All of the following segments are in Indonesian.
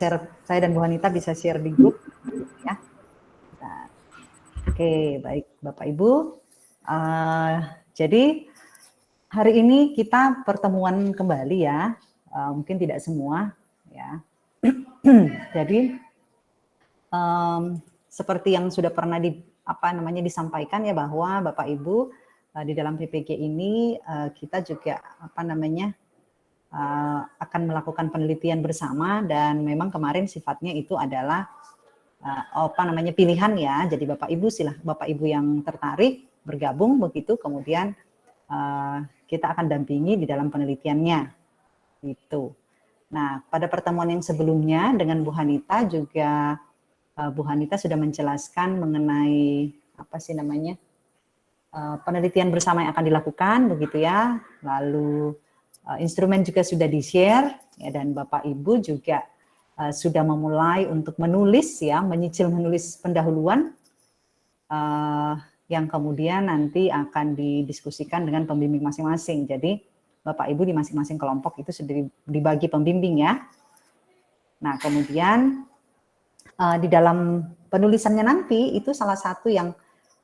saya dan Bu Hanita bisa share di grup ya. Nah, oke, baik Bapak Ibu. Jadi hari ini kita pertemuan kembali ya, mungkin tidak semua ya. Jadi seperti yang sudah pernah disampaikan ya, bahwa Bapak Ibu di dalam PPG ini kita juga akan melakukan penelitian bersama, dan memang kemarin sifatnya itu adalah pilihan ya. Jadi Bapak Ibu yang tertarik bergabung begitu, kemudian kita akan dampingi di dalam penelitiannya gitu. Nah, pada pertemuan yang sebelumnya dengan Bu Hanita juga Bu Hanita sudah menjelaskan mengenai penelitian bersama yang akan dilakukan begitu ya. Lalu instrumen juga sudah di-share ya, dan Bapak Ibu juga sudah memulai untuk menulis ya, menyicil menulis pendahuluan yang kemudian nanti akan didiskusikan dengan pembimbing masing-masing. Jadi Bapak Ibu di masing-masing kelompok itu sudah dibagi pembimbing ya. Nah, kemudian di dalam penulisannya nanti itu salah satu yang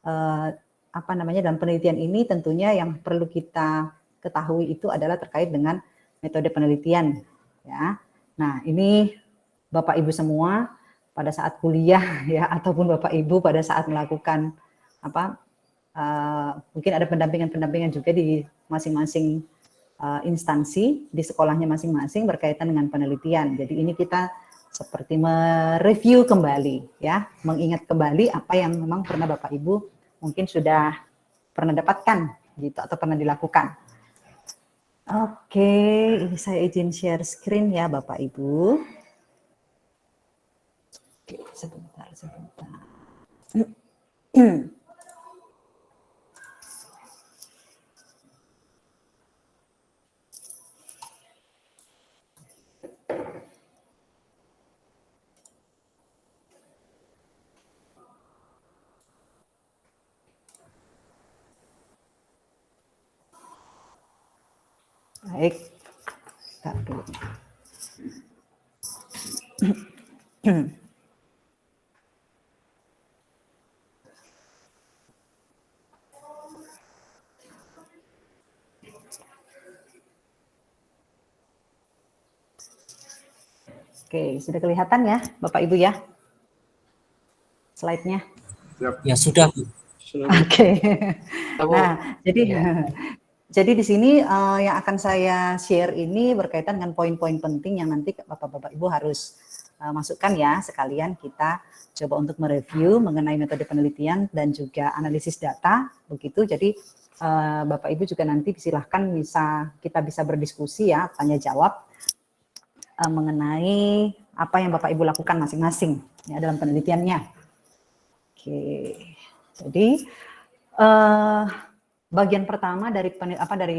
dalam penelitian ini tentunya yang perlu kita ketahui itu adalah terkait dengan metode penelitian ya. Nah, ini Bapak Ibu semua pada saat kuliah ya, ataupun Bapak Ibu pada saat melakukan mungkin ada pendampingan juga di masing-masing instansi di sekolahnya masing-masing berkaitan dengan penelitian. Jadi ini kita seperti mereview kembali ya, mengingat kembali apa yang memang pernah Bapak Ibu mungkin sudah pernah dapatkan gitu atau pernah dilakukan. Oke, ini saya izin share screen ya Bapak Ibu. Oke, sebentar. Baik, tak dulu. Oke, sudah kelihatan ya Bapak Ibu ya slide-nya? Ya sudah. Oke. Nah, jadi di sini yang akan saya share ini berkaitan dengan poin-poin penting yang nanti Bapak-Bapak Ibu harus masukkan ya, sekalian kita coba untuk mereview mengenai metode penelitian dan juga analisis data begitu. Jadi Bapak Ibu juga nanti silahkan kita bisa berdiskusi ya, tanya jawab mengenai apa yang Bapak Ibu lakukan masing-masing ya dalam penelitiannya. Oke, jadi bagian pertama dari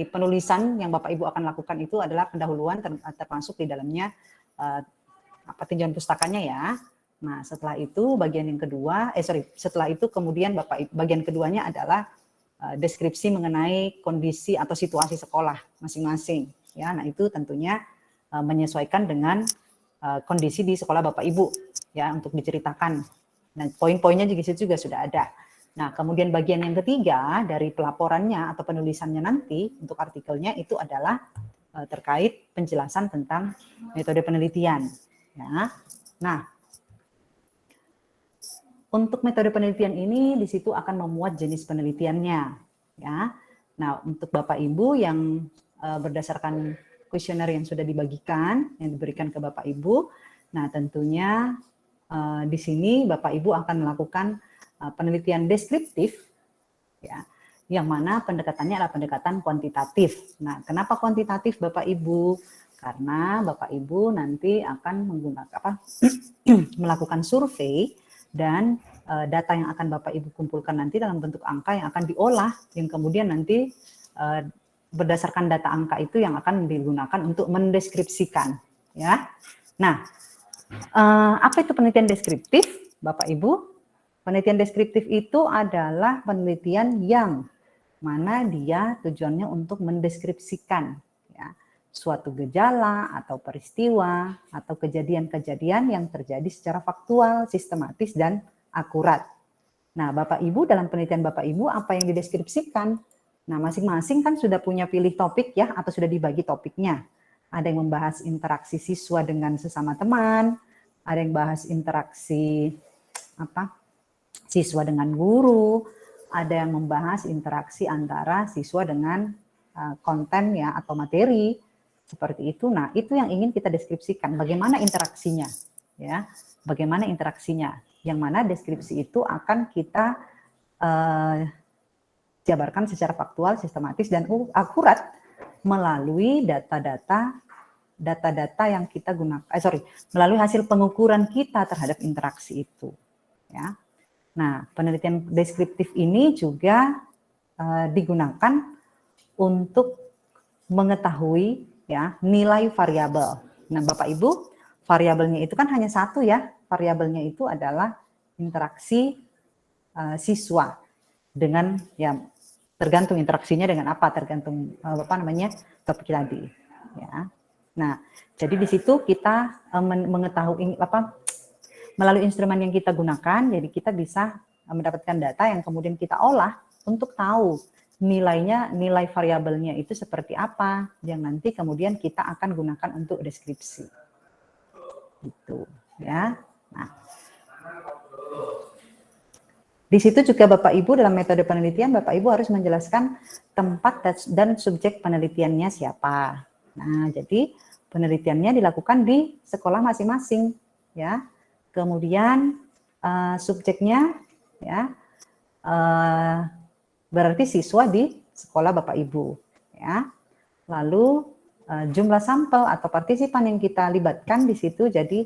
penulisan yang Bapak Ibu akan lakukan itu adalah pendahuluan, termasuk di dalamnya tinjauan pustakanya ya. Nah, setelah itu setelah itu kemudian bagian keduanya adalah deskripsi mengenai kondisi atau situasi sekolah masing-masing ya. Nah, itu tentunya menyesuaikan dengan kondisi di sekolah Bapak Ibu ya, untuk diceritakan. Nah, poin-poinnya juga sudah ada. Nah, kemudian bagian yang ketiga dari pelaporannya atau penulisannya nanti untuk artikelnya itu adalah terkait penjelasan tentang metode penelitian. Ya. Nah, untuk metode penelitian ini di situ akan memuat jenis penelitiannya. Ya. Nah, untuk Bapak Ibu yang berdasarkan kuesioner yang sudah dibagikan, yang diberikan ke Bapak Ibu, nah tentunya di sini Bapak Ibu akan melakukan penelitian deskriptif, ya, yang mana pendekatannya adalah pendekatan kuantitatif. Nah, kenapa kuantitatif Bapak Ibu? Karena Bapak Ibu nanti akan menggunakan melakukan survei dan data yang akan Bapak Ibu kumpulkan nanti dalam bentuk angka yang akan diolah, yang kemudian nanti berdasarkan data angka itu yang akan digunakan untuk mendeskripsikan, ya. Nah, apa itu penelitian deskriptif, Bapak Ibu? Penelitian deskriptif itu adalah penelitian yang mana dia tujuannya untuk mendeskripsikan, ya, suatu gejala atau peristiwa atau kejadian-kejadian yang terjadi secara faktual, sistematis, dan akurat. Nah, Bapak Ibu, dalam penelitian Bapak Ibu, apa yang dideskripsikan? Nah, masing-masing kan sudah punya pilih topik ya, atau sudah dibagi topiknya. Ada yang membahas interaksi siswa dengan sesama teman, ada yang bahas interaksi siswa dengan guru, ada yang membahas interaksi antara siswa dengan konten ya atau materi seperti itu. Nah, itu yang ingin kita deskripsikan. Bagaimana interaksinya, ya? Bagaimana interaksinya? Yang mana deskripsi itu akan kita jabarkan secara faktual, sistematis, dan akurat melalui data-data yang kita gunakan. Melalui hasil pengukuran kita terhadap interaksi itu, ya. Nah, penelitian deskriptif ini juga digunakan untuk mengetahui ya nilai variabel. Nah, Bapak Ibu, variabelnya itu kan hanya satu ya. Variabelnya itu adalah interaksi siswa dengan ya tergantung interaksinya dengan apa, tergantung topik tadi ya. Nah, jadi di situ kita mengetahui melalui instrumen yang kita gunakan, jadi kita bisa mendapatkan data yang kemudian kita olah untuk tahu nilai variabelnya itu seperti apa yang nanti kemudian kita akan gunakan untuk deskripsi. Gitu, ya. Nah, di situ juga Bapak Ibu dalam metode penelitian Bapak Ibu harus menjelaskan tempat dan subjek penelitiannya siapa. Nah, jadi penelitiannya dilakukan di sekolah masing-masing, ya. Kemudian subjeknya, ya. Berarti siswa di sekolah Bapak Ibu, ya. Lalu jumlah sampel atau partisipan yang kita libatkan di situ, jadi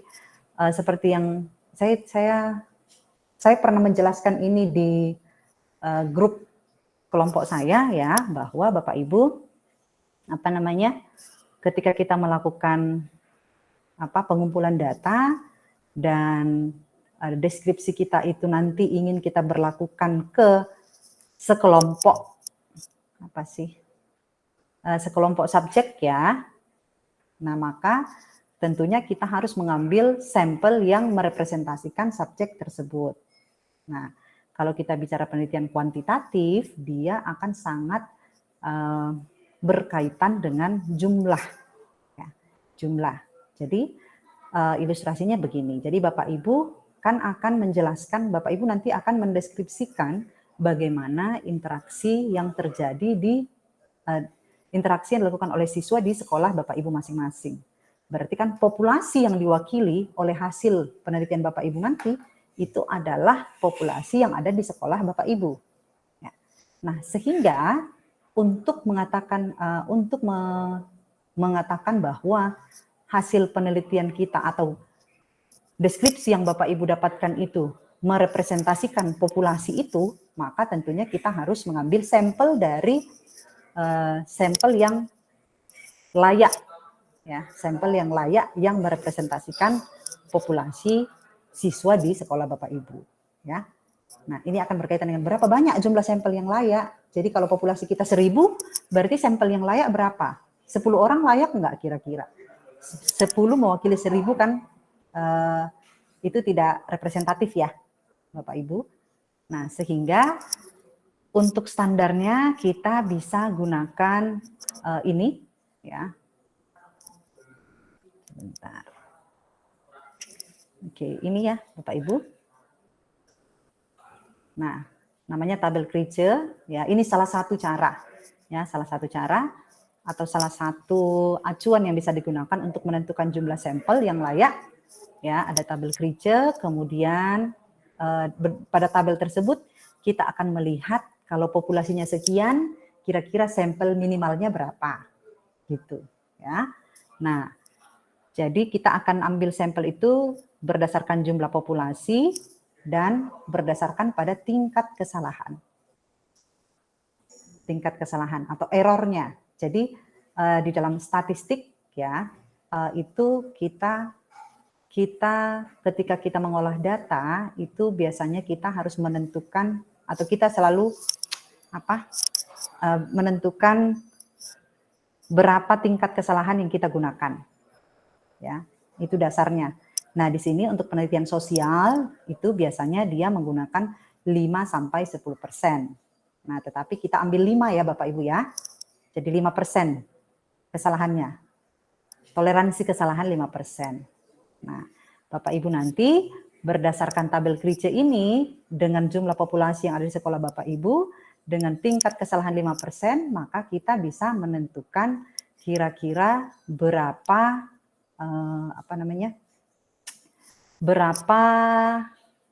seperti yang saya pernah menjelaskan ini di grup kelompok saya ya, bahwa Bapak Ibu ketika kita melakukan pengumpulan data dan deskripsi kita itu nanti ingin kita berlakukan ke sekelompok sekelompok subjek ya. Nah, maka tentunya kita harus mengambil sampel yang merepresentasikan subjek tersebut. Nah, kalau kita bicara penelitian kuantitatif, dia akan sangat berkaitan dengan jumlah. Ya, jumlah. Jadi ilustrasinya begini. Jadi Bapak Ibu kan akan menjelaskan, Bapak Ibu nanti akan mendeskripsikan bagaimana interaksi yang terjadi di interaksi yang dilakukan oleh siswa di sekolah Bapak Ibu masing-masing. Berarti kan populasi yang diwakili oleh hasil penelitian Bapak Ibu nanti itu adalah populasi yang ada di sekolah Bapak Ibu. Ya. Nah, sehingga untuk mengatakan bahwa hasil penelitian kita atau deskripsi yang Bapak Ibu dapatkan itu merepresentasikan populasi itu, maka tentunya kita harus mengambil sampel dari sampel yang layak, ya, sampel yang layak yang merepresentasikan populasi siswa di sekolah Bapak Ibu, ya. Nah, ini akan berkaitan dengan berapa banyak jumlah sampel yang layak. Jadi kalau populasi kita 1000, berarti sampel yang layak berapa? 10 orang layak enggak kira-kira? 10 mewakili 1000 kan itu tidak representatif ya, Bapak Ibu. Nah, sehingga untuk standarnya kita bisa gunakan ini ya. Sebentar. Oke, ini ya Bapak Ibu. Nah, namanya tabel Krige ya. Ini salah satu cara ya, salah satu cara atau salah satu acuan yang bisa digunakan untuk menentukan jumlah sampel yang layak. Ya, ada tabel Krige, kemudian pada tabel tersebut kita akan melihat kalau populasinya sekian, kira-kira sampel minimalnya berapa, gitu ya. Nah, jadi kita akan ambil sampel itu berdasarkan jumlah populasi dan berdasarkan pada tingkat kesalahan. Tingkat kesalahan atau errornya. Jadi di dalam statistik ya, itu kita ketika kita mengolah data itu biasanya kita harus menentukan atau kita selalu menentukan berapa tingkat kesalahan yang kita gunakan. Ya, itu dasarnya. Nah, di sini untuk penelitian sosial itu biasanya dia menggunakan 5 sampai 10%. Nah, tetapi kita ambil 5 ya Bapak Ibu ya. Jadi 5% kesalahannya. Toleransi kesalahan 5%. Nah, Bapak Ibu nanti berdasarkan tabel Krice ini dengan jumlah populasi yang ada di sekolah Bapak Ibu dengan tingkat kesalahan 5%, maka kita bisa menentukan kira-kira berapa berapa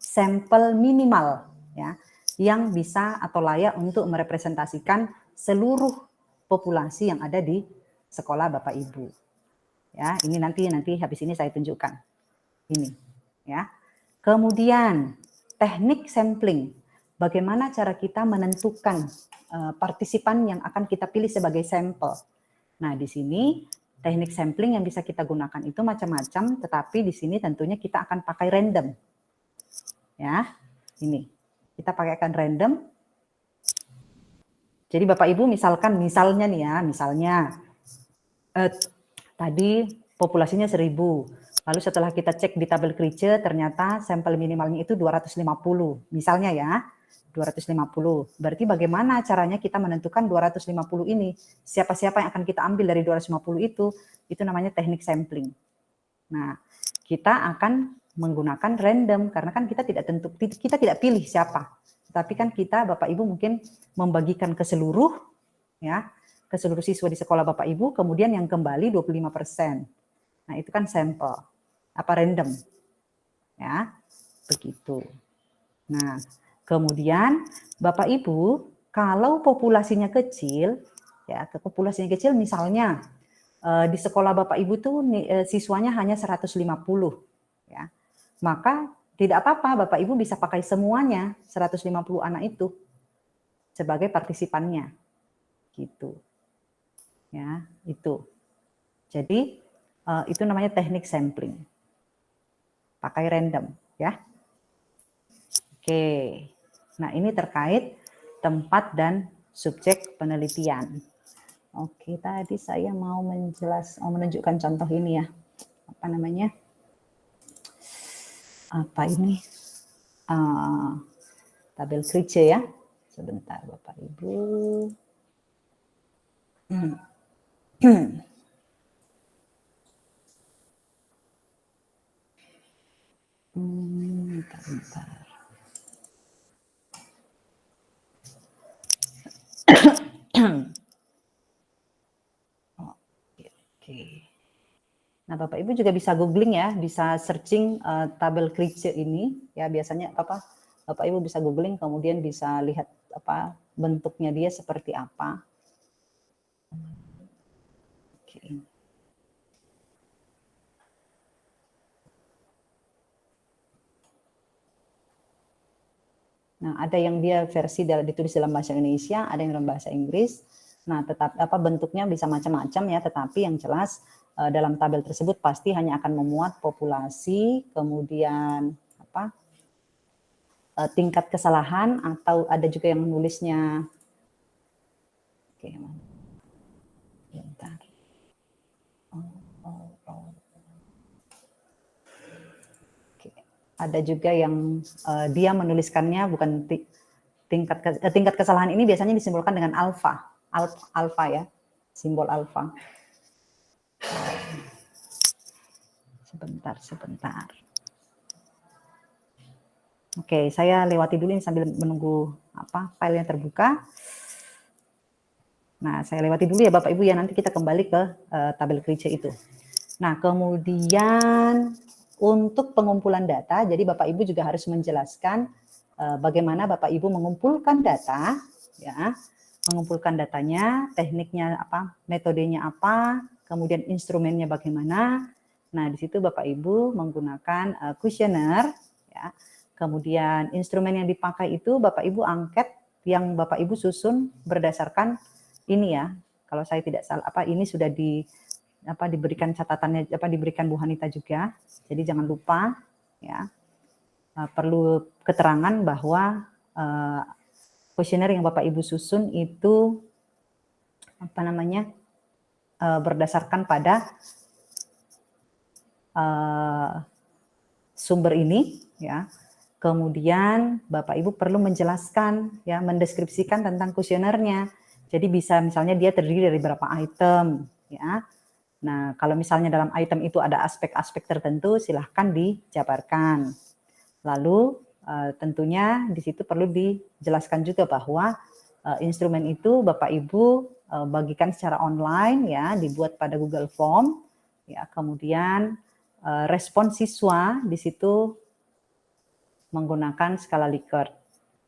sampel minimal ya yang bisa atau layak untuk merepresentasikan seluruh populasi yang ada di sekolah Bapak Ibu. Ya, ini nanti habis ini saya tunjukkan. Ini ya. Kemudian teknik sampling. Bagaimana cara kita menentukan partisipan yang akan kita pilih sebagai sampel. Nah, di sini teknik sampling yang bisa kita gunakan itu macam-macam, tetapi di sini tentunya kita akan pakai random. Ya, ini. Kita pakaikan random. Jadi Bapak Ibu misalnya nih ya, tadi populasinya 1000. Lalu setelah kita cek di tabel Krice ternyata sampel minimalnya itu 250. Misalnya ya, 250. Berarti bagaimana caranya kita menentukan 250 ini? Siapa-siapa yang akan kita ambil dari 250 itu namanya teknik sampling. Nah, kita akan menggunakan random karena kan kita tidak pilih siapa. Tapi kan kita Bapak Ibu mungkin membagikan ke seluruh siswa di sekolah Bapak Ibu, kemudian yang kembali 25%. Nah, itu kan sampel random. Ya. Begitu. Nah, kemudian Bapak Ibu, kalau populasinya kecil, misalnya di sekolah Bapak Ibu tuh siswanya hanya 150, ya. Maka tidak apa-apa, Bapak Ibu bisa pakai semuanya 150 anak itu sebagai partisipannya. Gitu. Ya, itu. Jadi itu namanya teknik sampling. Pakai random, ya. Oke. Nah, ini terkait tempat dan subjek penelitian. Oke, tadi saya mau menunjukkan contoh ini ya. Apa ini? Tabel Krice ya. Sebentar Bapak Ibu. Bentar. Oke. Nah, Bapak Ibu juga bisa googling ya, bisa searching tabel Krice ini ya, biasanya Bapak Ibu bisa googling kemudian bisa lihat bentuknya dia seperti apa. Oke. Nah, ada yang dia versi ditulis dalam bahasa Indonesia, ada yang dalam bahasa Inggris. Nah, bentuknya bisa macam-macam ya, tetapi yang jelas dalam tabel tersebut pasti hanya akan memuat populasi, kemudian tingkat kesalahan, atau ada juga yang menulisnya. Oke, bentar. Oke. Ada juga yang dia menuliskannya bukan tingkat kesalahan ini biasanya disimbolkan dengan alfa ya, simbol alfa. Sebentar. Oke, saya lewati dulu ini sambil menunggu filenya terbuka. Nah, saya lewati dulu ya Bapak Ibu ya, nanti kita kembali ke tabel Krice itu. Nah, kemudian untuk pengumpulan data, jadi Bapak Ibu juga harus menjelaskan bagaimana Bapak Ibu mengumpulkan data, ya, mengumpulkan datanya, tekniknya apa, metodenya apa, kemudian instrumennya bagaimana. Nah, di situ Bapak Ibu menggunakan kuesioner, ya. Kemudian instrumen yang dipakai itu Bapak Ibu angket yang Bapak Ibu susun berdasarkan ini ya. Kalau saya tidak salah, ini sudah diberikan catatannya, diberikan Bu Hanita juga. Jadi jangan lupa ya. Perlu keterangan bahwa kuesioner yang Bapak Ibu susun itu berdasarkan pada sumber ini, ya. Kemudian Bapak Ibu perlu menjelaskan, ya, mendeskripsikan tentang kuesionernya. Jadi bisa misalnya dia terdiri dari berapa item, ya. Nah, kalau misalnya dalam item itu ada aspek-aspek tertentu, silahkan dijabarkan. Lalu tentunya di situ perlu dijelaskan juga bahwa instrumen itu Bapak Ibu bagikan secara online, ya, dibuat pada Google Form, ya. Kemudian respon siswa di situ menggunakan skala Likert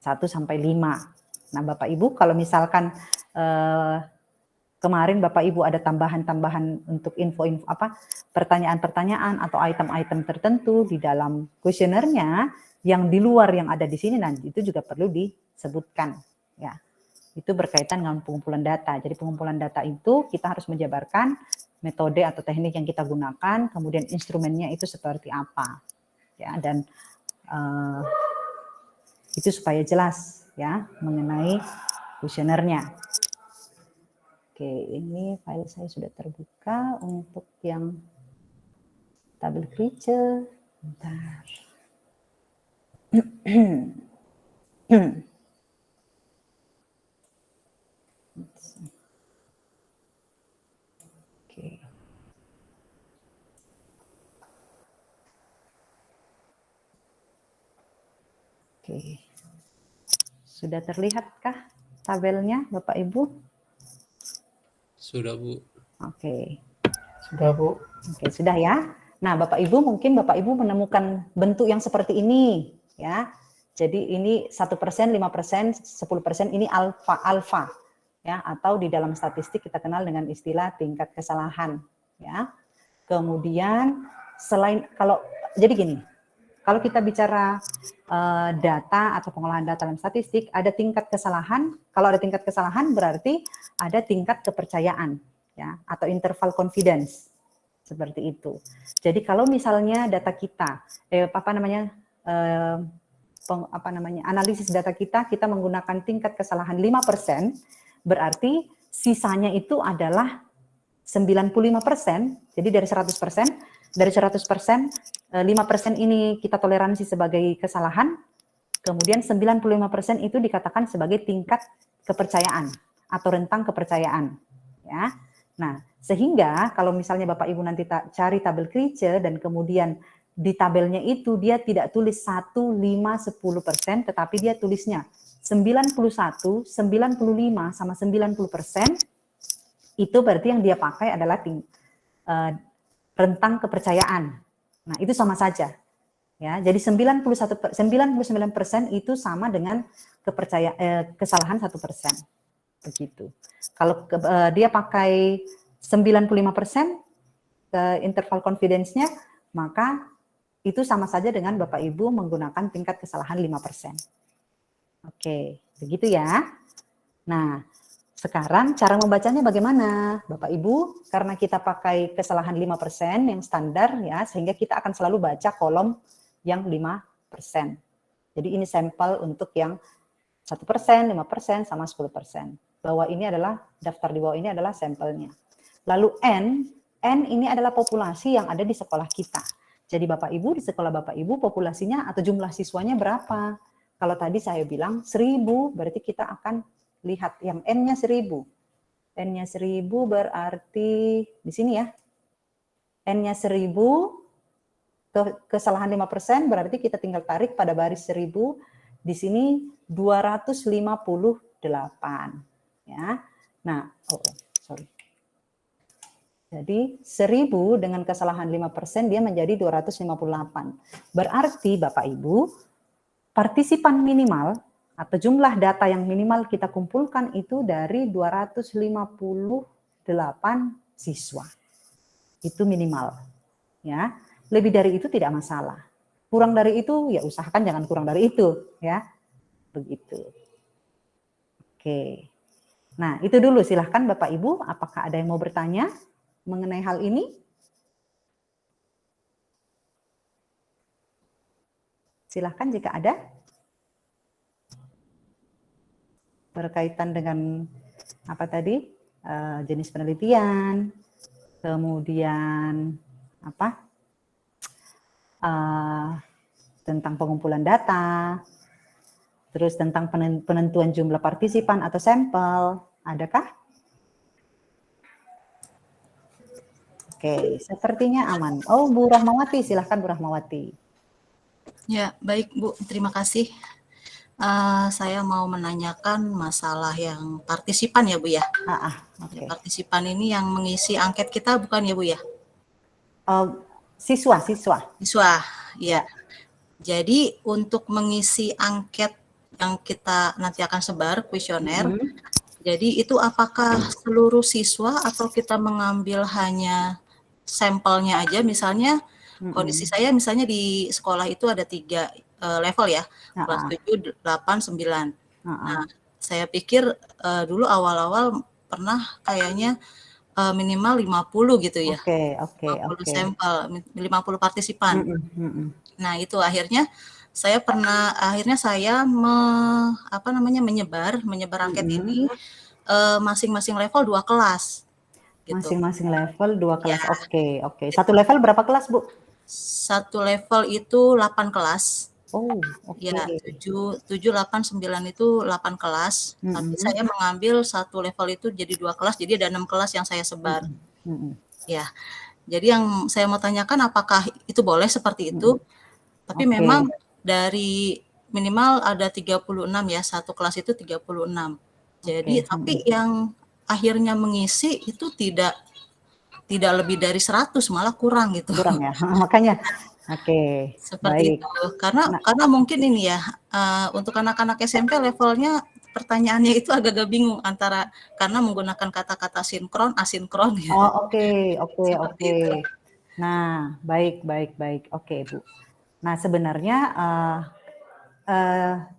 1 sampai 5. Nah, Bapak Ibu kalau misalkan kemarin Bapak Ibu ada tambahan-tambahan untuk info-info pertanyaan-pertanyaan atau item-item tertentu di dalam kuesionernya yang di luar yang ada di sini, nanti itu juga perlu disebutkan, ya. Itu berkaitan dengan pengumpulan data. Jadi pengumpulan data itu kita harus menjabarkan metode atau teknik yang kita gunakan, kemudian instrumennya itu seperti apa, ya, dan itu supaya jelas, ya, mengenai kuesionernya. Oke, ini file saya sudah terbuka untuk yang tabel creature. Bentar. Oke. Oke. Sudah terlihatkah tabelnya, Bapak Ibu? Sudah, Bu. Oke. Sudah, Bu. Oke, sudah ya. Nah, Bapak Ibu mungkin Bapak Ibu menemukan bentuk yang seperti ini, ya. Jadi ini 1%, 5%, 10% ini alfa, ya, atau di dalam statistik kita kenal dengan istilah tingkat kesalahan, ya. Kemudian selain jadi gini, kalau kita bicara data atau pengolahan data dalam statistik, ada tingkat kesalahan. Kalau ada tingkat kesalahan berarti ada tingkat kepercayaan, ya, atau interval confidence, seperti itu. Jadi kalau misalnya data kita, analisis data kita menggunakan tingkat kesalahan 5%, berarti sisanya itu adalah 95%. Jadi dari 100%, 5% ini kita toleransi sebagai kesalahan, kemudian 95% itu dikatakan sebagai tingkat kepercayaan atau rentang kepercayaan, ya. Nah, sehingga kalau misalnya Bapak Ibu nanti cari tabel creature dan kemudian di tabelnya itu dia tidak tulis 1, 5, 10%, tetapi dia tulisnya 91, 95 sama 90%, itu berarti yang dia pakai adalah rentang kepercayaan. Nah, itu sama saja. Ya, jadi 99% itu sama dengan kesalahan 1%. Begitu. Kalau dia pakai 95% interval confidence-nya, maka itu sama saja dengan Bapak Ibu menggunakan tingkat kesalahan 5%. Oke, begitu ya. Nah, sekarang cara membacanya bagaimana? Bapak Ibu, karena kita pakai kesalahan 5% yang standar, ya, sehingga kita akan selalu baca kolom yang 5%. Jadi ini sampel untuk yang 1%, 5%, sama 10%. Bahwa ini adalah, daftar di bawah ini adalah sampelnya. Lalu N ini adalah populasi yang ada di sekolah kita. Jadi Bapak Ibu, di sekolah Bapak Ibu populasinya atau jumlah siswanya berapa? Kalau tadi saya bilang 1000, berarti kita akan lihat yang N-nya 1000. N-nya 1000 berarti di sini ya. N-nya 1000, kesalahan 5% berarti kita tinggal tarik pada baris 1000. Di sini 258. Ya. Nah, sorry. Jadi 1000 dengan kesalahan 5% dia menjadi 258. Berarti Bapak Ibu, partisipan minimal atau jumlah data yang minimal kita kumpulkan itu dari 258 siswa. Itu minimal. Ya. Lebih dari itu tidak masalah. Kurang dari itu ya usahakan jangan kurang dari itu, ya. Begitu. Oke. Nah, itu dulu, silahkan Bapak Ibu, apakah ada yang mau bertanya mengenai hal ini? Silahkan jika ada. Berkaitan dengan apa tadi? Jenis penelitian, kemudian apa? Tentang pengumpulan data, terus tentang penentuan jumlah partisipan atau sampel, adakah? Oke, sepertinya aman. Oh, Bu Rahmawati, silahkan Bu Rahmawati. Ya, baik Bu, terima kasih. Saya mau menanyakan masalah yang partisipan ya Bu ya. Oke. Partisipan ini yang mengisi angket kita bukan ya Bu ya? Siswa. Siswa, ya. Jadi untuk mengisi angket yang kita nanti akan sebar, kuesioner, jadi itu apakah seluruh siswa atau kita mengambil hanya sampelnya aja? Misalnya kondisi saya misalnya di sekolah itu ada 3 level ya, kelas 7, 8, 9. Nah, saya pikir dulu awal-awal pernah kayaknya minimal 50 gitu ya. Oke. 50 sampel, 50 partisipan. Nah, itu akhirnya saya menyebar angket ini masing-masing level 2 kelas. Gitu. Masing-masing level 2 kelas. Ya. Oke. Satu level berapa kelas, Bu? Satu level itu 8 kelas. Oh, oke. Ya, 7, 8, 9 itu 8 kelas. Tapi saya mengambil satu level itu jadi 2 kelas, jadi ada 6 kelas yang saya sebar. Ya. Jadi yang saya mau tanyakan apakah itu boleh seperti itu? Tapi memang dari minimal ada 36 ya, satu kelas itu 36. Jadi tapi yang akhirnya mengisi itu tidak lebih dari 100, malah kurang gitu. Kurang ya, makanya. Oke, Seperti baik. itu. Karena mungkin ini ya, untuk anak-anak SMP levelnya pertanyaannya itu agak-agak bingung antara karena menggunakan kata-kata sinkron, asinkron ya. Oh, oke. Seperti itu. Nah, baik. Oke, Bu. Nah, sebenarnya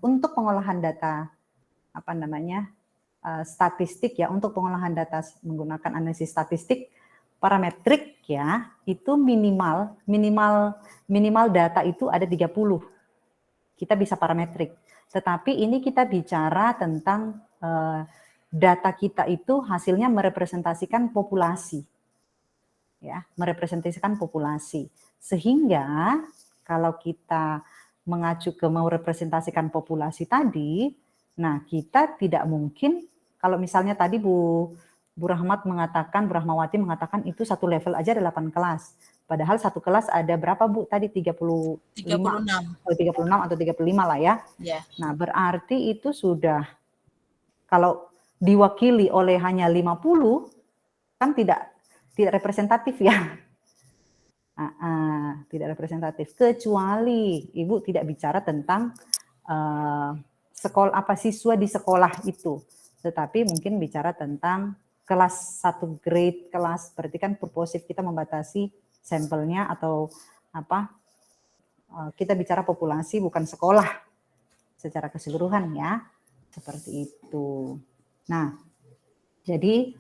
untuk pengolahan data statistik ya, untuk pengolahan data menggunakan analisis statistik parametrik ya, itu minimal data itu ada 30. Kita bisa parametrik. Tetapi ini kita bicara tentang data kita itu hasilnya merepresentasikan populasi. Ya, merepresentasikan populasi. Sehingga kalau kita mengacu ke mau representasikan populasi tadi, nah kita tidak mungkin kalau misalnya tadi Bu Rahmawati mengatakan itu satu level aja ada 8 kelas. Padahal satu kelas ada berapa Bu tadi 36 atau 35 lah ya. Nah, berarti itu sudah kalau diwakili oleh hanya 50 kan tidak representatif ya. Tidak representatif kecuali Ibu tidak bicara tentang siswa di sekolah itu, tetapi mungkin bicara tentang kelas 1 grade kelas, berarti kan purposif kita membatasi sampelnya atau kita bicara populasi bukan sekolah secara keseluruhan ya, seperti itu. Nah, jadi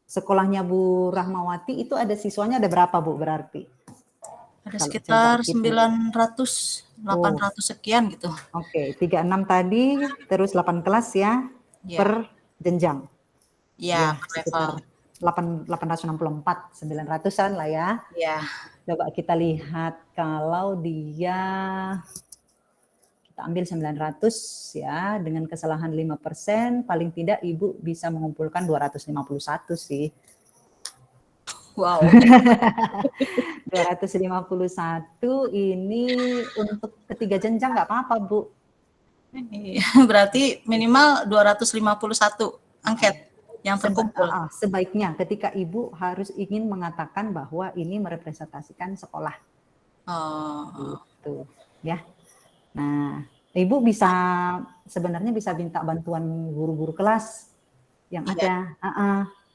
sekolahnya Bu Rahmawati itu ada siswanya ada berapa Bu berarti? Ada sekitar 900, 800 sekian gitu. Oke, 36 tadi, terus 8 kelas ya, per jenjang. Ya, sekitar 864, 900-an lah ya. Ya. Coba kita lihat kalau dia kita ambil 900 ya, dengan kesalahan 5%, paling tidak Ibu bisa mengumpulkan 251 sih. Wow. 251 ini untuk ketiga jenjang nggak apa-apa, Bu. Berarti minimal 251 angket yang terkumpul. Sebaiknya ketika Ibu harus ingin mengatakan bahwa ini merepresentasikan sekolah. Gitu, ya. Nah, Ibu sebenarnya bisa minta bantuan guru-guru kelas yang ada.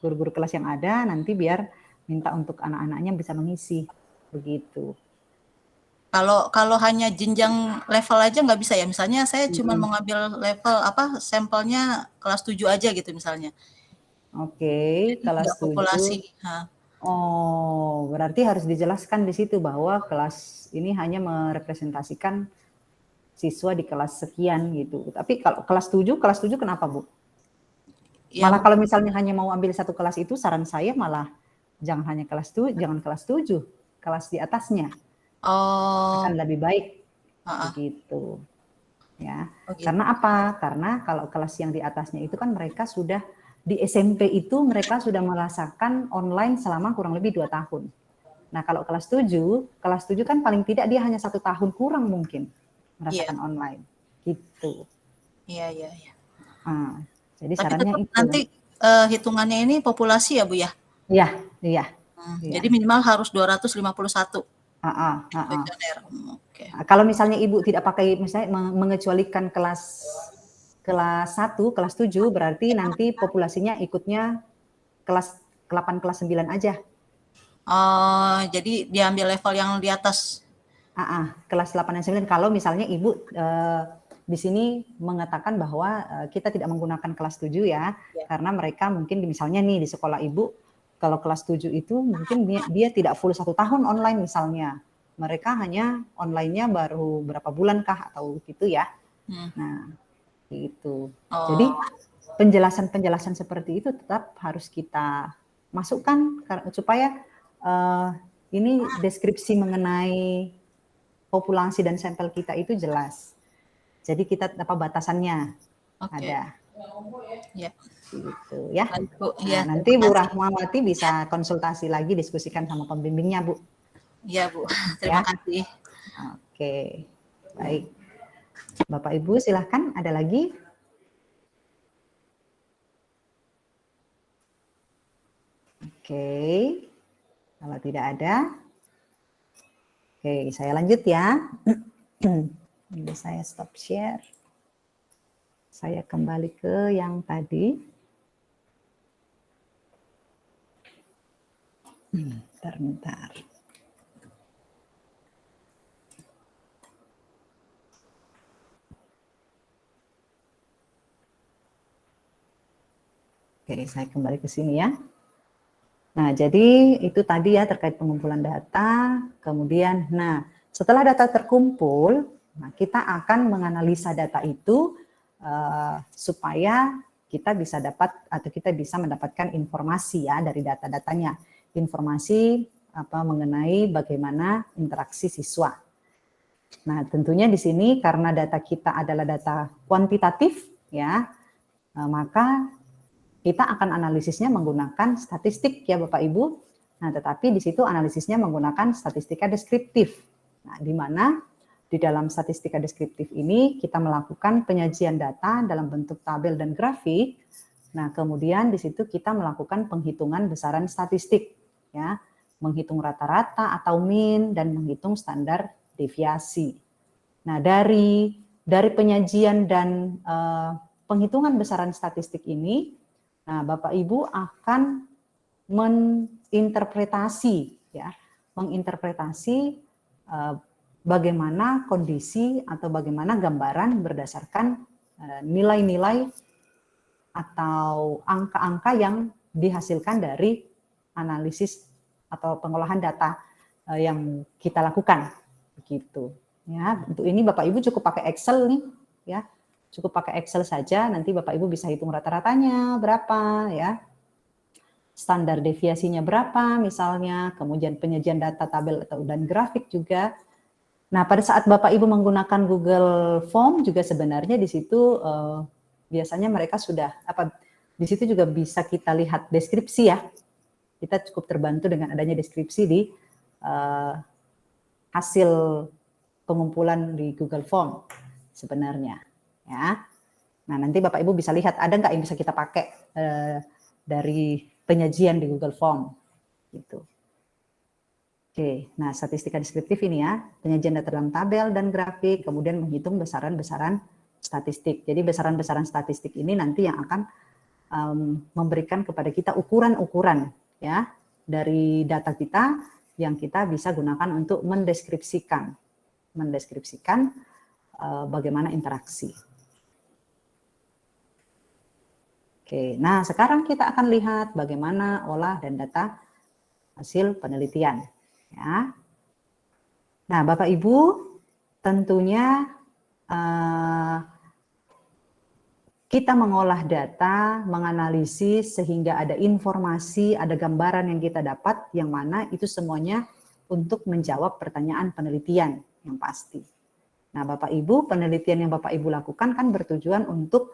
Guru-guru kelas yang ada nanti biar minta untuk anak-anaknya bisa mengisi begitu. Kalau hanya jenjang level aja nggak bisa ya, misalnya saya cuma mengambil level sampelnya kelas 7 aja gitu misalnya. Oke, kelas 7. Populasi. Oh, berarti harus dijelaskan di situ bahwa kelas ini hanya merepresentasikan siswa di kelas sekian gitu. Tapi kalau kelas 7 kenapa Bu? Malah kalau misalnya hanya mau ambil satu kelas itu saran saya malah Jangan hanya jangan kelas 7, kelas di atasnya Oh, akan lebih baik heeh. begitu. Ya. Oh gitu. Karena apa? Karena kalau kelas yang di atasnya itu kan mereka sudah di SMP itu mereka sudah merasakan online selama kurang lebih 2 tahun. Nah, kalau kelas 7 kan paling tidak dia hanya 1 tahun kurang mungkin Iya, merasakan online. Gitu. iya, iya, iya. Ah, jadi Tapi sarannya tetap itu. nanti hitungannya ini populasi ya Bu ya? Iya, iya, iya. Jadi minimal harus 251 Heeh, heeh. kuesioner. Oke. Kalau misalnya Ibu tidak pakai misalnya mengecualikan kelas 1, kelas 7 berarti nanti populasinya ikutnya kelas 8, kelas 9 aja. Oh, jadi diambil level yang di atas. Kelas 8 dan 9 kalau misalnya Ibu di sini mengatakan bahwa kita tidak menggunakan kelas 7 ya, Ya. karena mereka mungkin misalnya nih di sekolah Ibu kalau kelas 7 itu mungkin dia tidak full 1 tahun online misalnya. Mereka hanya online-nya baru berapa bulan kah atau gitu ya. Nah, gitu. Jadi Oh, penjelasan-penjelasan seperti itu tetap harus kita masukkan supaya ini deskripsi mengenai populasi dan sampel kita itu jelas. Jadi kita apa batasannya oke. ada Ya, gitu ya. baik Bu. Nah, Ya, nanti terima Bu kasih. Rahmawati bisa konsultasi lagi diskusikan sama pembimbingnya, Bu. Iya Bu, terima Ya. kasih. Oke. Baik. Bapak Ibu silahkan ada lagi? Oke. Kalau tidak ada, oke, saya lanjut ya. Ini saya stop share. Saya kembali ke yang tadi. Bentar. Oke, saya kembali ke sini ya. Nah, jadi itu tadi ya terkait pengumpulan data, kemudian, nah setelah data terkumpul, nah, kita akan menganalisa data itu supaya kita bisa dapat atau kita bisa mendapatkan informasi ya dari data-datanya, informasi apa mengenai bagaimana interaksi siswa. Nah, tentunya di sini karena data kita adalah data kuantitatif ya, maka kita akan analisisnya menggunakan statistik ya Bapak Ibu. Nah, tetapi di situ analisisnya menggunakan statistika deskriptif. Nah, di mana di dalam statistika deskriptif ini kita melakukan penyajian data dalam bentuk tabel dan grafik. Nah, kemudian di situ kita melakukan penghitungan besaran statistik ya, menghitung rata-rata atau mean dan menghitung standar deviasi. Nah, dari penyajian dan penghitungan besaran statistik ini, nah, Bapak Ibu akan menginterpretasi bagaimana kondisi atau bagaimana gambaran berdasarkan nilai-nilai atau angka-angka yang dihasilkan dari analisis atau pengolahan data yang kita lakukan, begitu. Ya, untuk ini Bapak Ibu cukup pakai Excel nih, ya. Cukup pakai Excel saja, nanti Bapak Ibu bisa hitung rata-ratanya berapa ya. Standar deviasinya berapa misalnya, kemudian penyajian data tabel dan grafik juga. Nah, pada saat Bapak Ibu menggunakan Google Form juga sebenarnya di situ biasanya mereka sudah di situ juga bisa kita lihat deskripsi ya. Kita cukup terbantu dengan adanya deskripsi di hasil pengumpulan di Google Form sebenarnya ya. Nah, nanti Bapak Ibu bisa lihat ada nggak yang bisa kita pakai dari penyajian di Google Form gitu. Oke, nah statistika deskriptif ini ya, penyajian data dalam tabel dan grafik, kemudian menghitung besaran-besaran statistik. Jadi besaran-besaran statistik ini nanti yang akan memberikan kepada kita ukuran-ukuran ya dari data kita yang kita bisa gunakan untuk mendeskripsikan bagaimana interaksi. Oke, nah sekarang kita akan lihat bagaimana olah dan data hasil penelitian. Ya. Nah, Bapak Ibu, tentunya kita mengolah data, menganalisis sehingga ada informasi, ada gambaran yang kita dapat, yang mana itu semuanya untuk menjawab pertanyaan penelitian yang pasti. Nah, Bapak Ibu, penelitian yang Bapak Ibu lakukan kan bertujuan untuk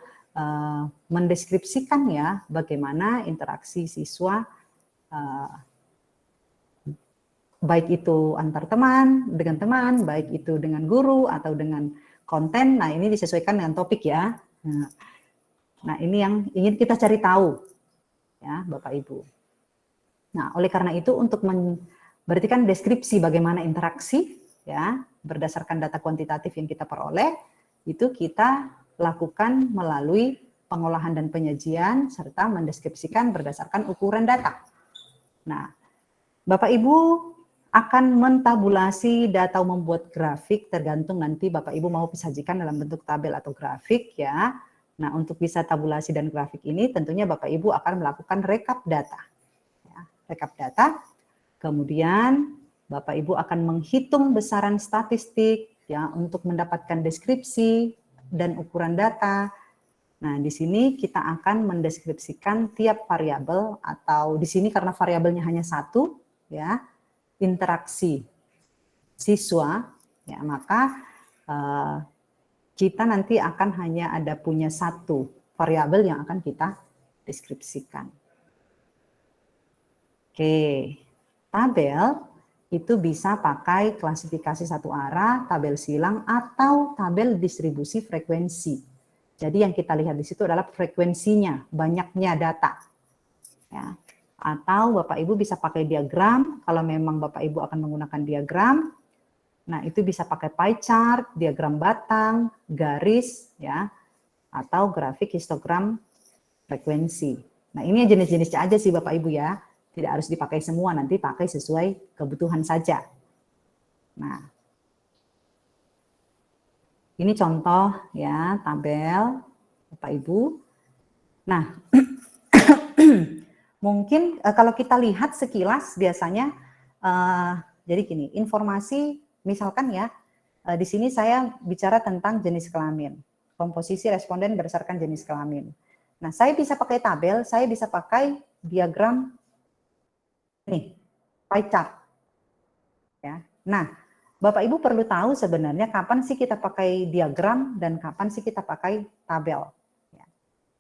mendeskripsikan ya bagaimana interaksi siswa baik itu antar teman, dengan teman, baik itu dengan guru atau dengan konten. Nah, ini disesuaikan dengan topik ya. Nah, ini yang ingin kita cari tahu ya, Bapak Ibu. Nah, oleh karena itu untuk berarti kan deskripsi bagaimana interaksi ya, berdasarkan data kuantitatif yang kita peroleh, itu kita lakukan melalui pengolahan dan penyajian serta mendeskripsikan berdasarkan ukuran data. Nah, Bapak Ibu akan mentabulasi data atau membuat grafik tergantung nanti Bapak Ibu mau sajikan dalam bentuk tabel atau grafik ya. Nah, untuk bisa tabulasi dan grafik ini tentunya Bapak Ibu akan melakukan rekap data. Ya, rekap data, kemudian Bapak Ibu akan menghitung besaran statistik ya untuk mendapatkan deskripsi dan ukuran data. Nah, di sini kita akan mendeskripsikan tiap variabel atau di sini karena variabelnya hanya satu ya, interaksi siswa ya, maka kita nanti akan hanya ada punya satu variabel yang akan kita deskripsikan. Oke, tabel itu bisa pakai klasifikasi satu arah, tabel silang, atau tabel distribusi frekuensi. Jadi yang kita lihat di situ adalah frekuensinya, banyaknya data. Ya. Atau Bapak Ibu bisa pakai diagram, kalau memang Bapak Ibu akan menggunakan diagram. Nah, itu bisa pakai pie chart, diagram batang, garis, ya, atau grafik histogram frekuensi. Nah, ini jenis-jenisnya aja sih Bapak Ibu ya. Tidak harus dipakai semua, nanti pakai sesuai kebutuhan saja. Nah, ini contoh ya, tabel Bapak Ibu. Nah, mungkin kalau kita lihat sekilas biasanya, jadi gini, informasi misalkan ya, di sini saya bicara tentang jenis kelamin, komposisi responden berdasarkan jenis kelamin. Nah, saya bisa pakai tabel, saya bisa pakai diagram nih, pie chart. Ya. Nah, Bapak Ibu perlu tahu sebenarnya kapan sih kita pakai diagram dan kapan sih kita pakai tabel. Ya.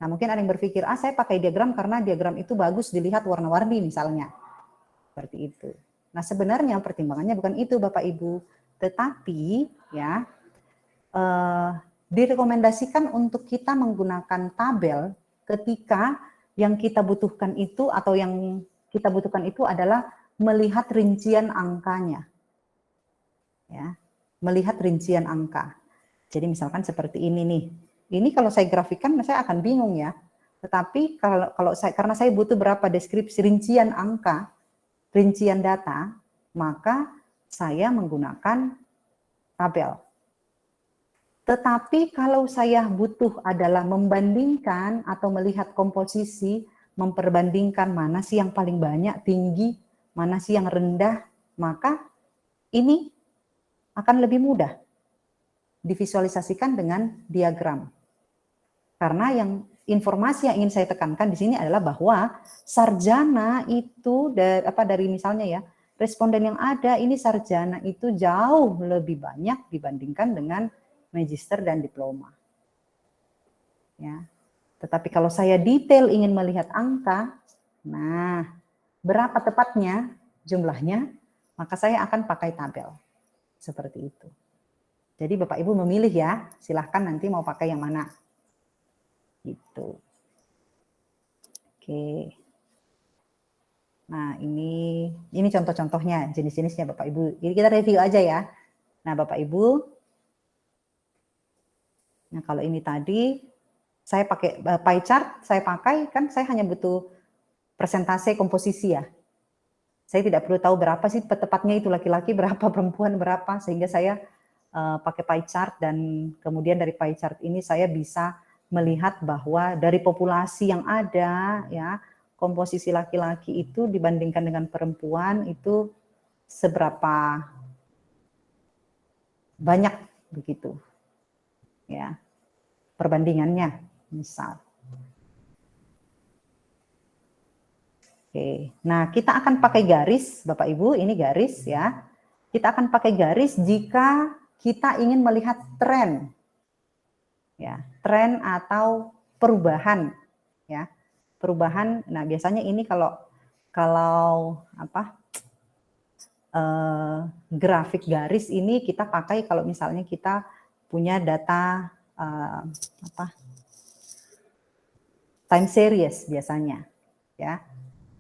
Nah, mungkin ada yang berpikir, saya pakai diagram karena diagram itu bagus dilihat warna-warni misalnya. Seperti itu. Nah, sebenarnya pertimbangannya bukan itu Bapak Ibu, tetapi ya direkomendasikan untuk kita menggunakan tabel ketika yang kita butuhkan itu atau yang kita butuhkan itu adalah melihat rincian angkanya. Ya, melihat rincian angka. Jadi misalkan seperti ini nih. Ini kalau saya grafikkan saya akan bingung ya. Tetapi kalau saya karena saya butuh berapa deskripsi rincian angka, rincian data, maka saya menggunakan tabel. Tetapi kalau saya butuh adalah membandingkan atau melihat komposisi, memperbandingkan mana sih yang paling banyak, tinggi, mana sih yang rendah, maka ini akan lebih mudah divisualisasikan dengan diagram. Karena yang informasi yang ingin saya tekankan di sini adalah bahwa sarjana itu dari misalnya ya, responden yang ada ini sarjana itu jauh lebih banyak dibandingkan dengan magister dan diploma. Ya. Tetapi kalau saya detail ingin melihat angka, nah berapa tepatnya jumlahnya, maka saya akan pakai tabel. Seperti itu. Jadi Bapak Ibu memilih ya, silahkan nanti mau pakai yang mana. Gitu. Oke. Nah ini contoh-contohnya, jenis-jenisnya Bapak Ibu. Jadi kita review aja ya. Nah Bapak Ibu, nah kalau ini tadi saya pakai pie chart, saya pakai kan saya hanya butuh persentase komposisi ya. Saya tidak perlu tahu berapa sih tepatnya itu laki-laki berapa, perempuan berapa, sehingga saya pakai pie chart dan kemudian dari pie chart ini saya bisa melihat bahwa dari populasi yang ada ya, komposisi laki-laki itu dibandingkan dengan perempuan itu seberapa banyak begitu. Ya, perbandingannya. misal. Oke, nah kita akan pakai garis, Bapak Ibu, ini garis ya. Kita akan pakai garis jika kita ingin melihat tren, ya, tren atau perubahan, ya, perubahan. Nah biasanya ini kalau apa grafik garis ini kita pakai kalau misalnya kita punya data apa time series biasanya, ya.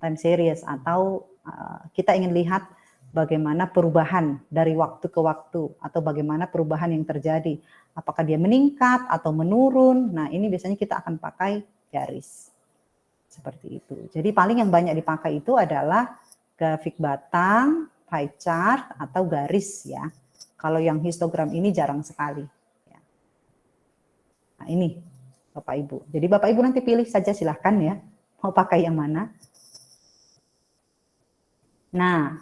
Time series atau kita ingin lihat bagaimana perubahan dari waktu ke waktu atau bagaimana perubahan yang terjadi. Apakah dia meningkat atau menurun. Nah, ini biasanya kita akan pakai garis. Seperti itu. Jadi paling yang banyak dipakai itu adalah grafik batang, pie chart atau garis ya. Kalau yang histogram ini jarang sekali. Nah, ini Bapak Ibu. Jadi Bapak Ibu nanti pilih saja silahkan ya. Mau pakai yang mana. Nah,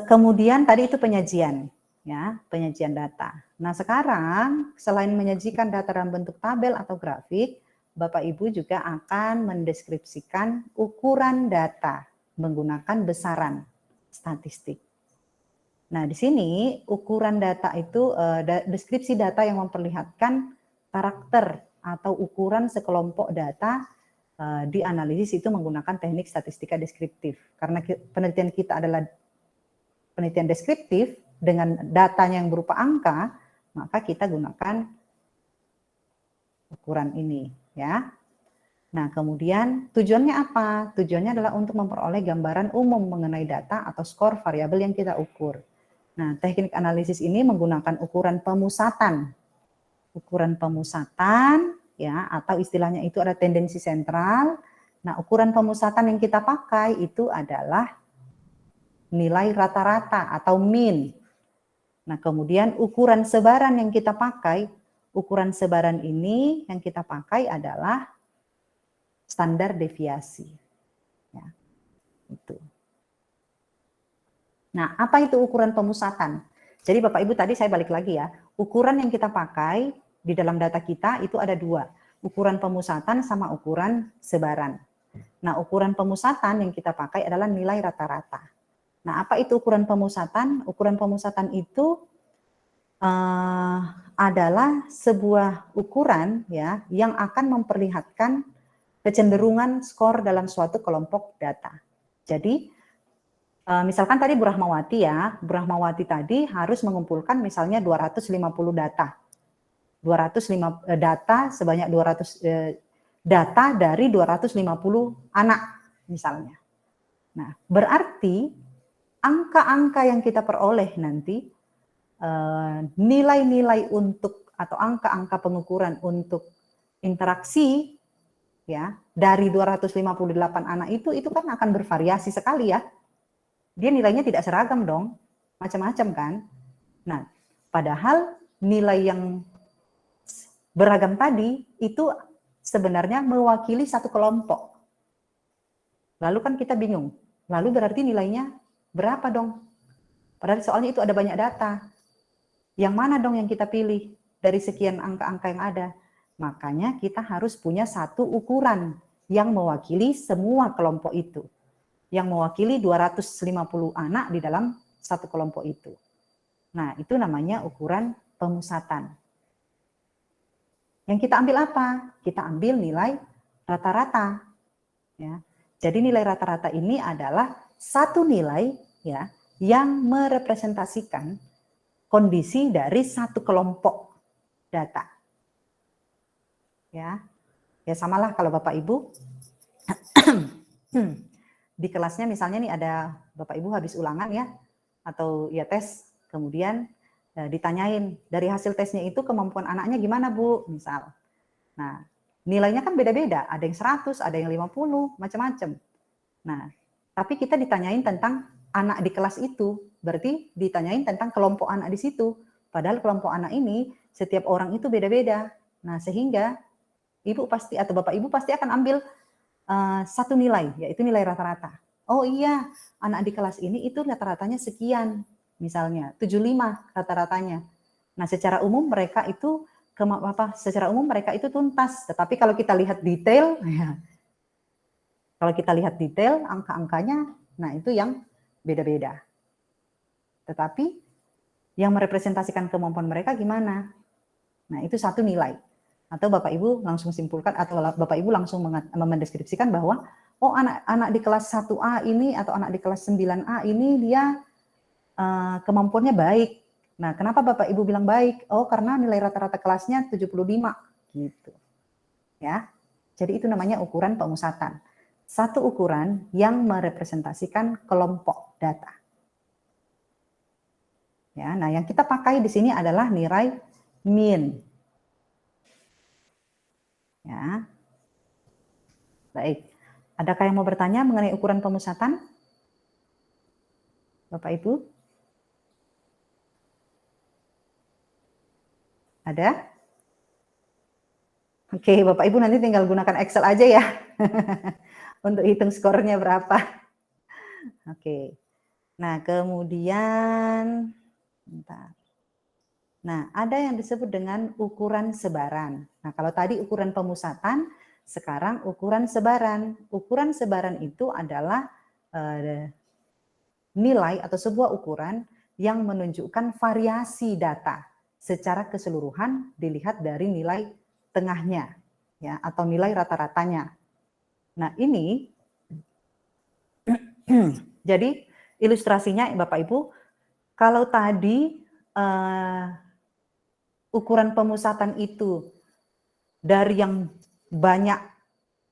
kemudian tadi itu penyajian, ya, penyajian data. Nah, sekarang selain menyajikan data dalam bentuk tabel atau grafik, Bapak Ibu juga akan mendeskripsikan ukuran data menggunakan besaran statistik. Nah, di sini ukuran data itu deskripsi data yang memperlihatkan karakter atau ukuran sekelompok data dianalisis itu menggunakan teknik statistika deskriptif. Karena penelitian kita adalah penelitian deskriptif dengan datanya yang berupa angka, maka kita gunakan ukuran ini, ya. Nah, kemudian tujuannya apa? Tujuannya adalah untuk memperoleh gambaran umum mengenai data atau skor variabel yang kita ukur. Nah, teknik analisis ini menggunakan ukuran pemusatan. Ukuran pemusatan, ya, atau istilahnya itu ada tendensi sentral. Nah, ukuran pemusatan yang kita pakai itu adalah nilai rata-rata atau mean. Nah, kemudian ukuran sebaran yang kita pakai, ukuran sebaran ini yang kita pakai adalah standar deviasi. Ya, itu. Nah, apa itu ukuran pemusatan? Jadi Bapak Ibu tadi saya balik lagi ya, ukuran yang kita pakai di dalam data kita itu ada dua, ukuran pemusatan sama ukuran sebaran. Nah, ukuran pemusatan yang kita pakai adalah nilai rata-rata. Nah, apa itu ukuran pemusatan? Ukuran pemusatan itu adalah sebuah ukuran ya yang akan memperlihatkan kecenderungan skor dalam suatu kelompok data. Jadi misalkan tadi Bu Rahmawati ya, Bu Rahmawati tadi harus mengumpulkan misalnya 250 data. 205 data sebanyak 200 data dari 250 anak misalnya. Nah, berarti angka-angka yang kita peroleh nanti nilai-nilai untuk atau angka-angka pengukuran untuk interaksi ya dari 258 anak itu kan akan bervariasi sekali ya. Dia nilainya tidak seragam dong, macam-macam kan. Nah, padahal nilai yang beragam tadi itu sebenarnya mewakili satu kelompok. Lalu kan kita bingung, lalu berarti nilainya berapa dong? Padahal soalnya itu ada banyak data. Yang mana dong yang kita pilih dari sekian angka-angka yang ada? Makanya kita harus punya satu ukuran yang mewakili semua kelompok itu. Yang mewakili 250 anak di dalam satu kelompok itu. Nah, itu namanya ukuran pemusatan. Yang kita ambil apa? Kita ambil nilai rata-rata. Ya. Jadi nilai rata-rata ini adalah satu nilai ya yang merepresentasikan kondisi dari satu kelompok data. Ya samalah kalau Bapak Ibu di kelasnya misalnya nih ada Bapak Ibu habis ulangan ya atau ya tes, kemudian ditanyain dari hasil tesnya itu kemampuan anaknya gimana Bu misal. Nah, nilainya kan beda-beda, ada yang 100, ada yang 50, macam-macam. Nah, tapi kita ditanyain tentang anak di kelas itu, berarti ditanyain tentang kelompok anak di situ. Padahal kelompok anak ini setiap orang itu beda-beda. Nah, sehingga Ibu pasti atau Bapak Ibu pasti akan ambil satu nilai, yaitu nilai rata-rata. Oh iya, anak di kelas ini itu rata-ratanya sekian, misalnya 75 rata-ratanya. Nah, secara umum mereka itu secara umum mereka itu tuntas. Tetapi kalau kita lihat detail, ya, kalau kita lihat detail angka-angkanya, nah itu yang beda-beda. Tetapi yang merepresentasikan kemampuan mereka gimana? Nah itu satu nilai. Atau Bapak Ibu langsung simpulkan, atau Bapak Ibu langsung mendeskripsikan bahwa oh anak di kelas 1A ini atau anak di kelas 9A ini dia kemampuannya baik. Nah, kenapa Bapak Ibu bilang baik? Oh, karena nilai rata-rata kelasnya 75 gitu. Ya. Jadi itu namanya ukuran pemusatan. Satu ukuran yang merepresentasikan kelompok data. Ya, nah yang kita pakai di sini adalah nilai mean. Ya. Baik. Adakah yang mau bertanya mengenai ukuran pemusatan? Bapak Ibu? Ada? Oke, Bapak Ibu nanti tinggal gunakan Excel aja ya. Untuk hitung skornya berapa. Oke. Nah, kemudian bentar. Nah, ada yang disebut dengan ukuran sebaran. Nah, kalau tadi ukuran pemusatan, sekarang ukuran sebaran. Ukuran sebaran itu adalah nilai atau sebuah ukuran yang menunjukkan variasi data secara keseluruhan dilihat dari nilai tengahnya ya atau nilai rata-ratanya. Nah, ini jadi ilustrasinya Bapak Ibu, kalau tadi ukuran pemusatan itu dari yang banyak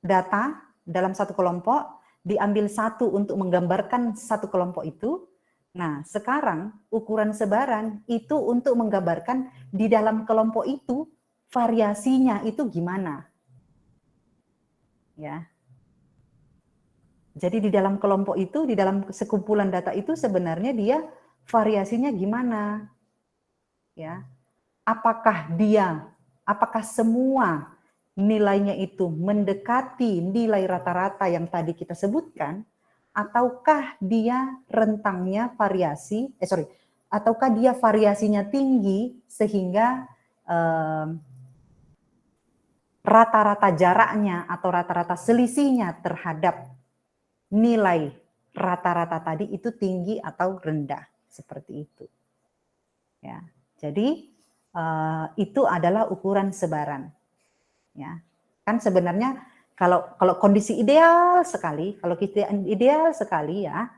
data dalam satu kelompok, diambil satu untuk menggambarkan satu kelompok itu. Nah, sekarang ukuran sebaran itu untuk menggambarkan di dalam kelompok itu variasinya itu gimana. Ya. Jadi di dalam kelompok itu, di dalam sekumpulan data itu sebenarnya dia variasinya gimana? Ya. Apakah semua nilainya itu mendekati nilai rata-rata yang tadi kita sebutkan, ataukah dia rentangnya ataukah dia variasinya tinggi sehingga rata-rata jaraknya atau rata-rata selisihnya terhadap nilai rata-rata tadi itu tinggi atau rendah, seperti itu. Ya, jadi itu adalah ukuran sebaran. Ya, kan sebenarnya kalau kondisi ideal sekali, kalau kita ideal sekali ya,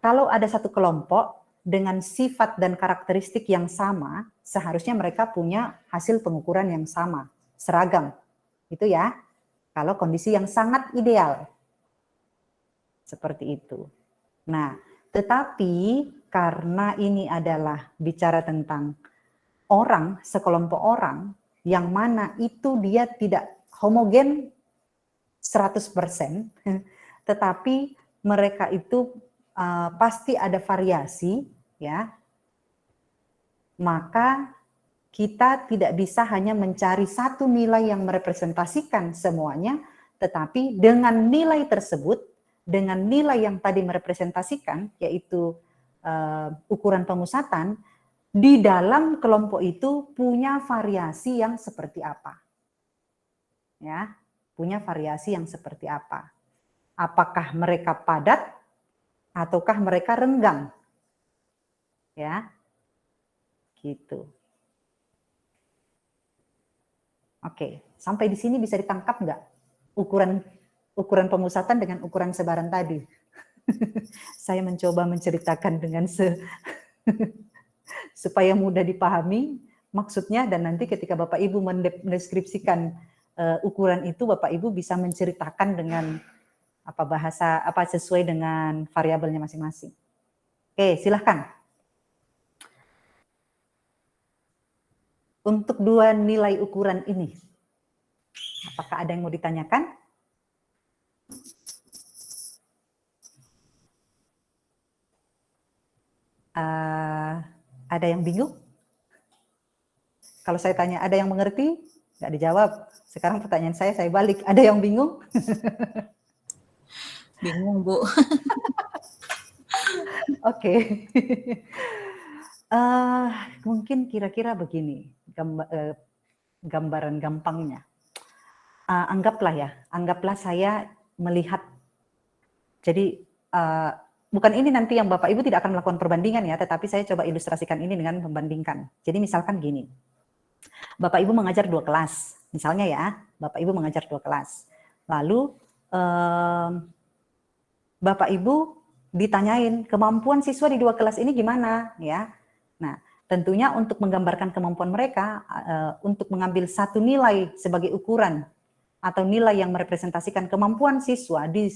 kalau ada satu kelompok dengan sifat dan karakteristik yang sama, seharusnya mereka punya hasil pengukuran yang sama, seragam. Itu ya, kalau kondisi yang sangat ideal. Seperti itu. Nah, tetapi karena ini adalah bicara tentang orang, sekelompok orang, yang mana itu dia tidak homogen 100%, tetapi mereka itu pasti ada variasi, ya. Maka kita tidak bisa hanya mencari satu nilai yang merepresentasikan semuanya, tetapi dengan nilai tersebut, dengan nilai yang tadi merepresentasikan, yaitu ukuran pemusatan, di dalam kelompok itu punya variasi yang seperti apa. Ya, punya variasi yang seperti apa. Apakah mereka padat ataukah mereka renggang? Ya. Gitu. Oke, sampai di sini bisa ditangkap nggak ukuran pemusatan dengan ukuran sebaran tadi? Saya mencoba menceritakan dengan supaya mudah dipahami maksudnya, dan nanti ketika Bapak Ibu mendeskripsikan ukuran itu, Bapak Ibu bisa menceritakan dengan bahasa sesuai dengan variabelnya masing-masing. Oke, silahkan. Untuk dua nilai ukuran ini, apakah ada yang mau ditanyakan? Ada yang bingung? Kalau saya tanya, ada yang mengerti? Nggak dijawab. Sekarang pertanyaan saya balik. Ada yang bingung? Bingung, Bu. Oke. Mungkin kira-kira begini. gambaran gampangnya. Anggaplah saya melihat, jadi bukan ini nanti yang Bapak Ibu tidak akan melakukan perbandingan ya, tetapi saya coba ilustrasikan ini dengan membandingkan. Jadi misalkan gini, Bapak Ibu mengajar 2 kelas, misalnya ya, Bapak Ibu mengajar 2 kelas. Lalu Bapak Ibu ditanyain kemampuan siswa di 2 kelas ini gimana ya. Nah, tentunya untuk menggambarkan kemampuan mereka, untuk mengambil satu nilai sebagai ukuran atau nilai yang merepresentasikan kemampuan siswa di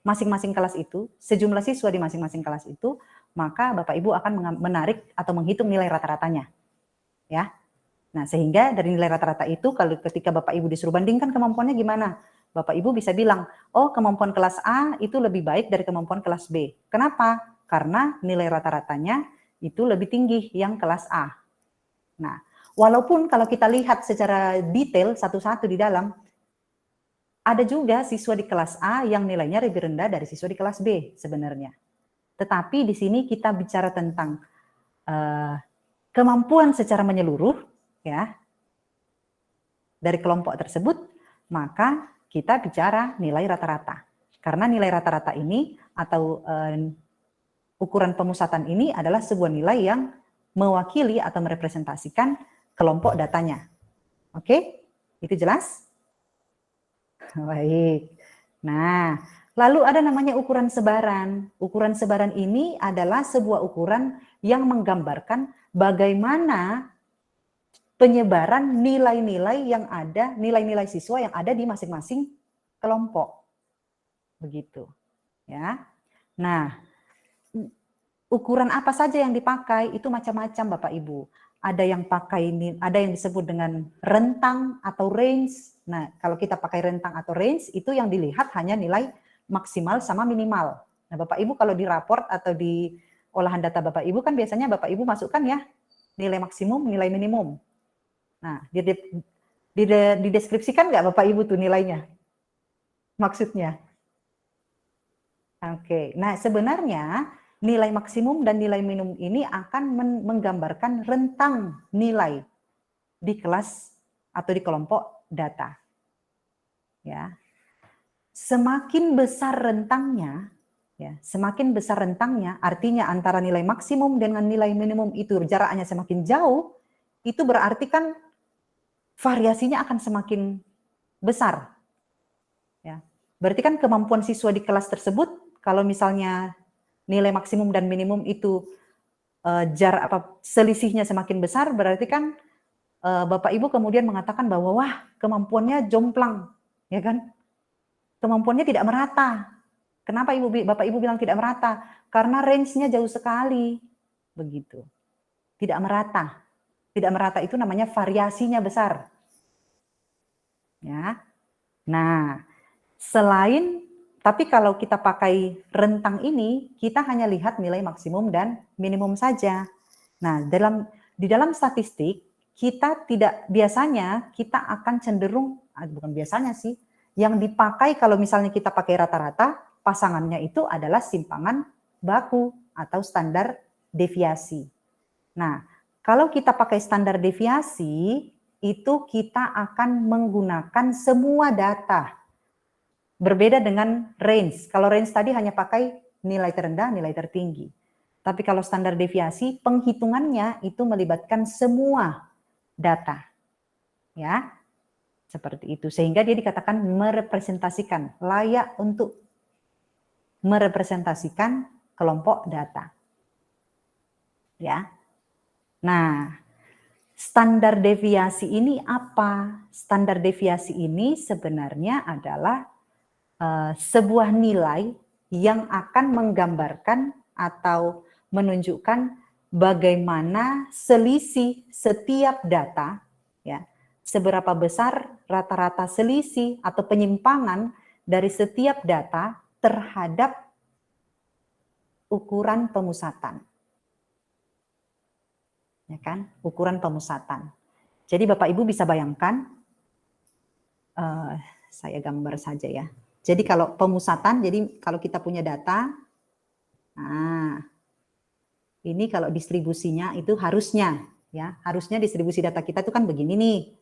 masing-masing kelas itu, sejumlah siswa di masing-masing kelas itu, maka Bapak Ibu akan menarik atau menghitung nilai rata-ratanya. Ya. Nah, sehingga dari nilai rata-rata itu, kalau ketika Bapak Ibu disuruh bandingkan kemampuannya gimana, Bapak Ibu bisa bilang, oh kemampuan kelas A itu lebih baik dari kemampuan kelas B. Kenapa? Karena nilai rata-ratanya itu lebih tinggi yang kelas A. Nah, walaupun kalau kita lihat secara detail satu-satu di dalam, ada juga siswa di kelas A yang nilainya lebih rendah dari siswa di kelas B sebenarnya. Tetapi di sini kita bicara tentang kemampuan secara menyeluruh, ya, dari kelompok tersebut, maka kita bicara nilai rata-rata. Karena nilai rata-rata ini atau ukuran pemusatan ini adalah sebuah nilai yang mewakili atau merepresentasikan kelompok datanya. Oke? Itu jelas? Baik. Nah, lalu ada namanya ukuran sebaran. Ukuran sebaran ini adalah sebuah ukuran yang menggambarkan bagaimana penyebaran nilai-nilai yang ada, nilai-nilai siswa yang ada di masing-masing kelompok. Begitu. Ya. Nah, ukuran apa saja yang dipakai itu macam-macam Bapak Ibu. Ada yang ada yang disebut dengan rentang atau range. Nah, kalau kita pakai rentang atau range itu yang dilihat hanya nilai maksimal sama minimal. Nah, Bapak Ibu kalau di raport atau di olahan data Bapak Ibu kan biasanya Bapak Ibu masukkan ya nilai maksimum, nilai minimum. Nah, dideskripsikan nggak Bapak Ibu tuh nilainya? Maksudnya? Oke, nah sebenarnya nilai maksimum dan nilai minimum ini akan menggambarkan rentang nilai di kelas atau di kelompok data. Ya, semakin besar rentangnya, ya, semakin besar rentangnya, artinya antara nilai maksimum dengan nilai minimum itu jaraknya semakin jauh, itu berarti kan variasinya akan semakin besar. Ya, berarti kan kemampuan siswa di kelas tersebut, kalau misalnya nilai maksimum dan minimum itu selisihnya semakin besar, berarti kan Bapak Ibu kemudian mengatakan bahwa wah kemampuannya jomplang, ya kan? Kemampuannya tidak merata. Kenapa Bapak Ibu bilang tidak merata? Karena range-nya jauh sekali, begitu. Tidak merata. Tidak merata itu namanya variasinya besar. Ya. Nah, tapi kalau kita pakai rentang ini, kita hanya lihat nilai maksimum dan minimum saja. Nah, di dalam statistik, biasanya kita akan cenderung, bukan biasanya sih, yang dipakai kalau misalnya kita pakai rata-rata, pasangannya itu adalah simpangan baku atau standar deviasi. Nah, kalau kita pakai standar deviasi, itu kita akan menggunakan semua data. Berbeda dengan range. Kalau range tadi hanya pakai nilai terendah, nilai tertinggi. Tapi kalau standar deviasi, penghitungannya itu melibatkan semua data. Ya, seperti itu. Sehingga dia dikatakan merepresentasikan, layak untuk merepresentasikan kelompok data. Ya. Nah, standar deviasi ini apa? Standar deviasi ini sebenarnya adalah sebuah nilai yang akan menggambarkan atau menunjukkan bagaimana selisih setiap data, ya, seberapa besar rata-rata selisih atau penyimpangan dari setiap data terhadap ukuran pemusatan. Ya kan? Ukuran pemusatan. Jadi Bapak Ibu bisa bayangkan, saya gambar saja ya. Jadi kalau pemusatan, jadi kalau kita punya data, nah ini kalau distribusinya itu harusnya, ya harusnya distribusi data kita itu kan begini nih.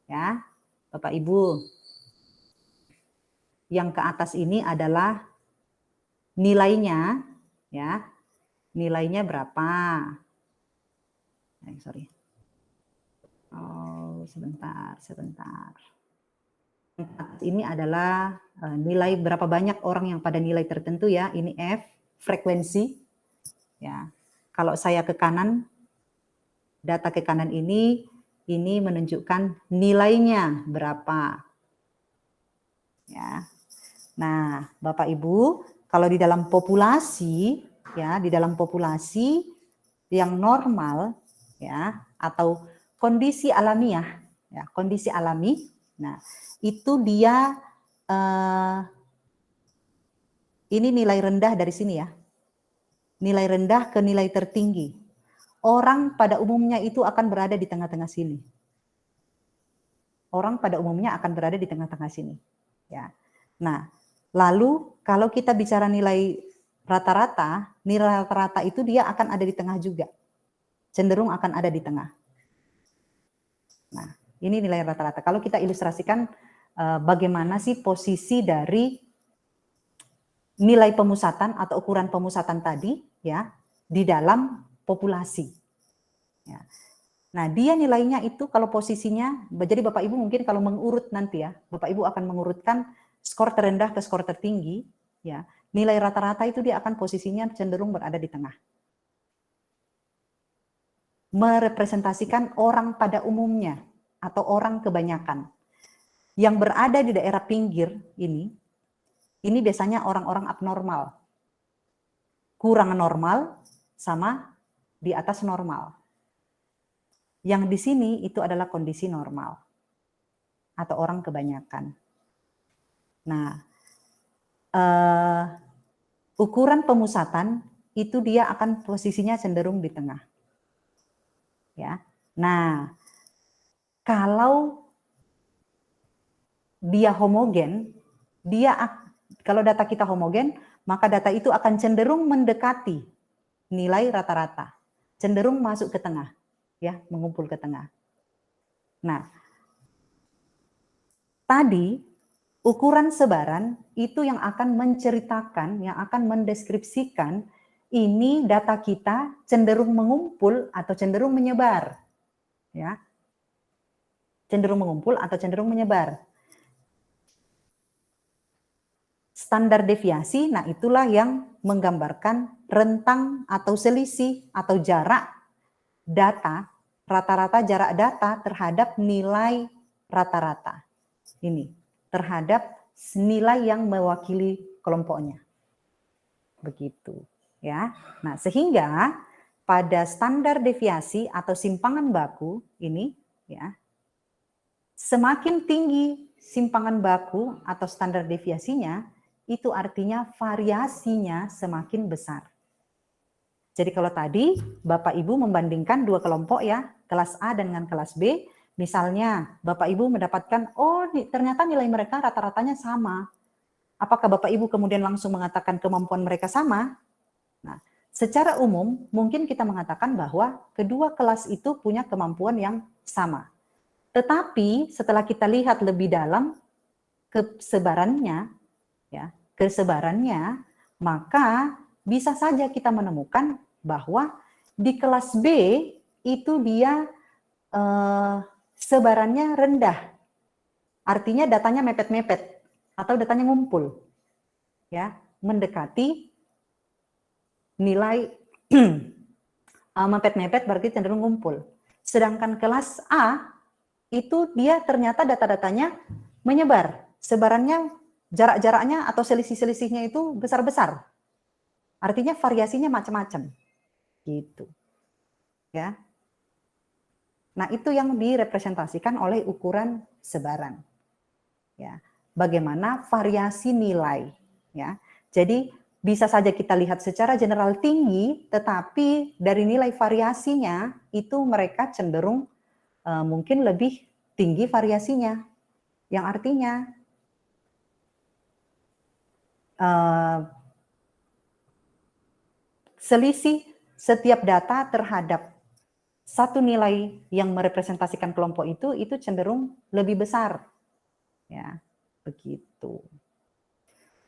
Ya, Bapak Ibu. Yang ke atas ini adalah nilainya, ya. Nilainya berapa? Sorry. Oh, sebentar. Ini adalah nilai berapa banyak orang yang pada nilai tertentu ya. Ini F, frekuensi. Ya. Kalau saya ke kanan, data ke kanan ini menunjukkan nilainya berapa. Ya. Nah, Bapak Ibu, kalau di dalam populasi ya, di dalam populasi yang normal ya atau kondisi alamiah ya, kondisi alami. Nah, itu dia ini nilai rendah dari sini ya. Nilai rendah ke nilai tertinggi. Orang pada umumnya itu akan berada di tengah-tengah sini. Orang pada umumnya akan berada di tengah-tengah sini. Ya. Nah, lalu kalau kita bicara nilai rata-rata, nilai rata-rata itu dia akan ada di tengah juga. Cenderung akan ada di tengah. Nah, ini nilai rata-rata. Kalau kita ilustrasikan bagaimana sih posisi dari nilai pemusatan atau ukuran pemusatan tadi ya di dalam populasi. Ya. Nah, dia nilainya itu kalau posisinya, jadi Bapak Ibu mungkin kalau mengurut nanti ya, Bapak Ibu akan mengurutkan skor terendah ke skor tertinggi, ya. Nilai rata-rata itu dia akan posisinya cenderung berada di tengah. Merepresentasikan orang pada umumnya atau orang kebanyakan. Yang berada di daerah pinggir ini biasanya orang-orang abnormal. Kurang normal sama di atas normal. Yang di sini itu adalah kondisi normal atau orang kebanyakan. Nah, ukuran pemusatan itu dia akan posisinya cenderung di tengah. Ya. Nah, kalau dia homogen, kalau data kita homogen, maka data itu akan cenderung mendekati nilai rata-rata, cenderung masuk ke tengah. Ya, mengumpul ke tengah. Nah, tadi ukuran sebaran itu yang akan menceritakan, yang akan mendeskripsikan ini data kita cenderung mengumpul atau cenderung menyebar. Ya. Cenderung mengumpul atau cenderung menyebar. Standar deviasi, nah itulah yang menggambarkan rentang atau selisih atau jarak data, rata-rata jarak data terhadap nilai rata-rata. Ini, terhadap nilai yang mewakili kelompoknya. Begitu. Ya. Nah, sehingga pada standar deviasi atau simpangan baku ini, ya, semakin tinggi simpangan baku atau standar deviasinya, itu artinya variasinya semakin besar. Jadi kalau tadi Bapak Ibu membandingkan dua kelompok ya, kelas A dengan kelas B, misalnya Bapak Ibu mendapatkan, oh ternyata nilai mereka rata-ratanya sama. Apakah Bapak Ibu kemudian langsung mengatakan kemampuan mereka sama? Nah, secara umum mungkin kita mengatakan bahwa kedua kelas itu punya kemampuan yang sama. Tetapi setelah kita lihat lebih dalam kesebarannya, ya, kesebarannya, maka bisa saja kita menemukan bahwa di kelas B itu dia sebarannya rendah. Artinya datanya mepet-mepet atau datanya ngumpul. Ya, mendekati nilai mepet-mepet berarti cenderung ngumpul. Sedangkan kelas A itu dia ternyata data-datanya menyebar. Sebarannya, jarak-jaraknya atau selisih-selisihnya itu besar-besar. Artinya variasinya macam-macam. Gitu. Ya. Nah, itu yang direpresentasikan oleh ukuran sebaran. Ya. Bagaimana variasi nilai, ya. Jadi bisa saja kita lihat secara general tinggi, tetapi dari nilai variasinya itu mereka cenderung mungkin lebih tinggi variasinya. Yang artinya selisih setiap data terhadap satu nilai yang merepresentasikan kelompok itu cenderung lebih besar. Ya, begitu.